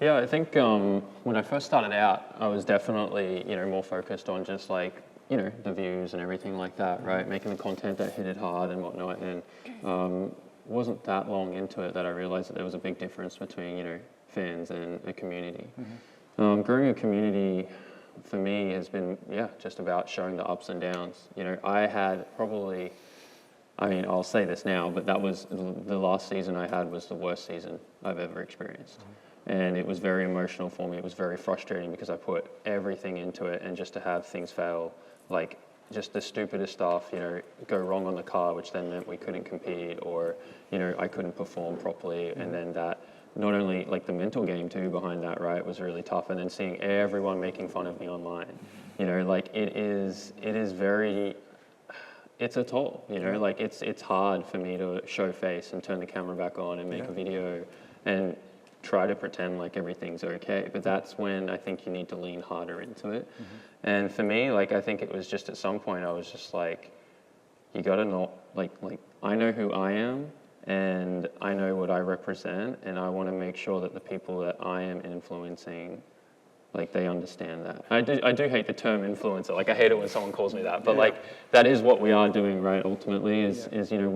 Yeah, I think when I first started out, I was definitely, more focused on just like, the views and everything like that, right? Making the content that hit it hard and whatnot. And wasn't that long into it that I realized that there was a big difference between, fans and a community. Growing a community for me has been, just about showing the ups and downs. I had probably, I'll say this now, but that was the last season I had was the worst season I've ever experienced. And it was very emotional for me. It was very frustrating because I put everything into it, and just to have things fail, like just the stupidest stuff, go wrong on the car, which then meant we couldn't compete, or, I couldn't perform properly. And then that, not only like the mental game too behind that, right, was really tough. And then seeing everyone making fun of me online, like it is very, it's a toll, like it's hard for me to show face and turn the camera back on and make a video and try to pretend like everything's okay. But that's when I think you need to lean harder into it. And for me, like, I think it was just at some point I was just like, you gotta know, like I know who I am, and I know what I represent, and I want to make sure that the people that I am influencing, like, they understand that. I do hate the term influencer. Like, I hate it when someone calls me that, but like, that is what we are doing, right? Ultimately, is we're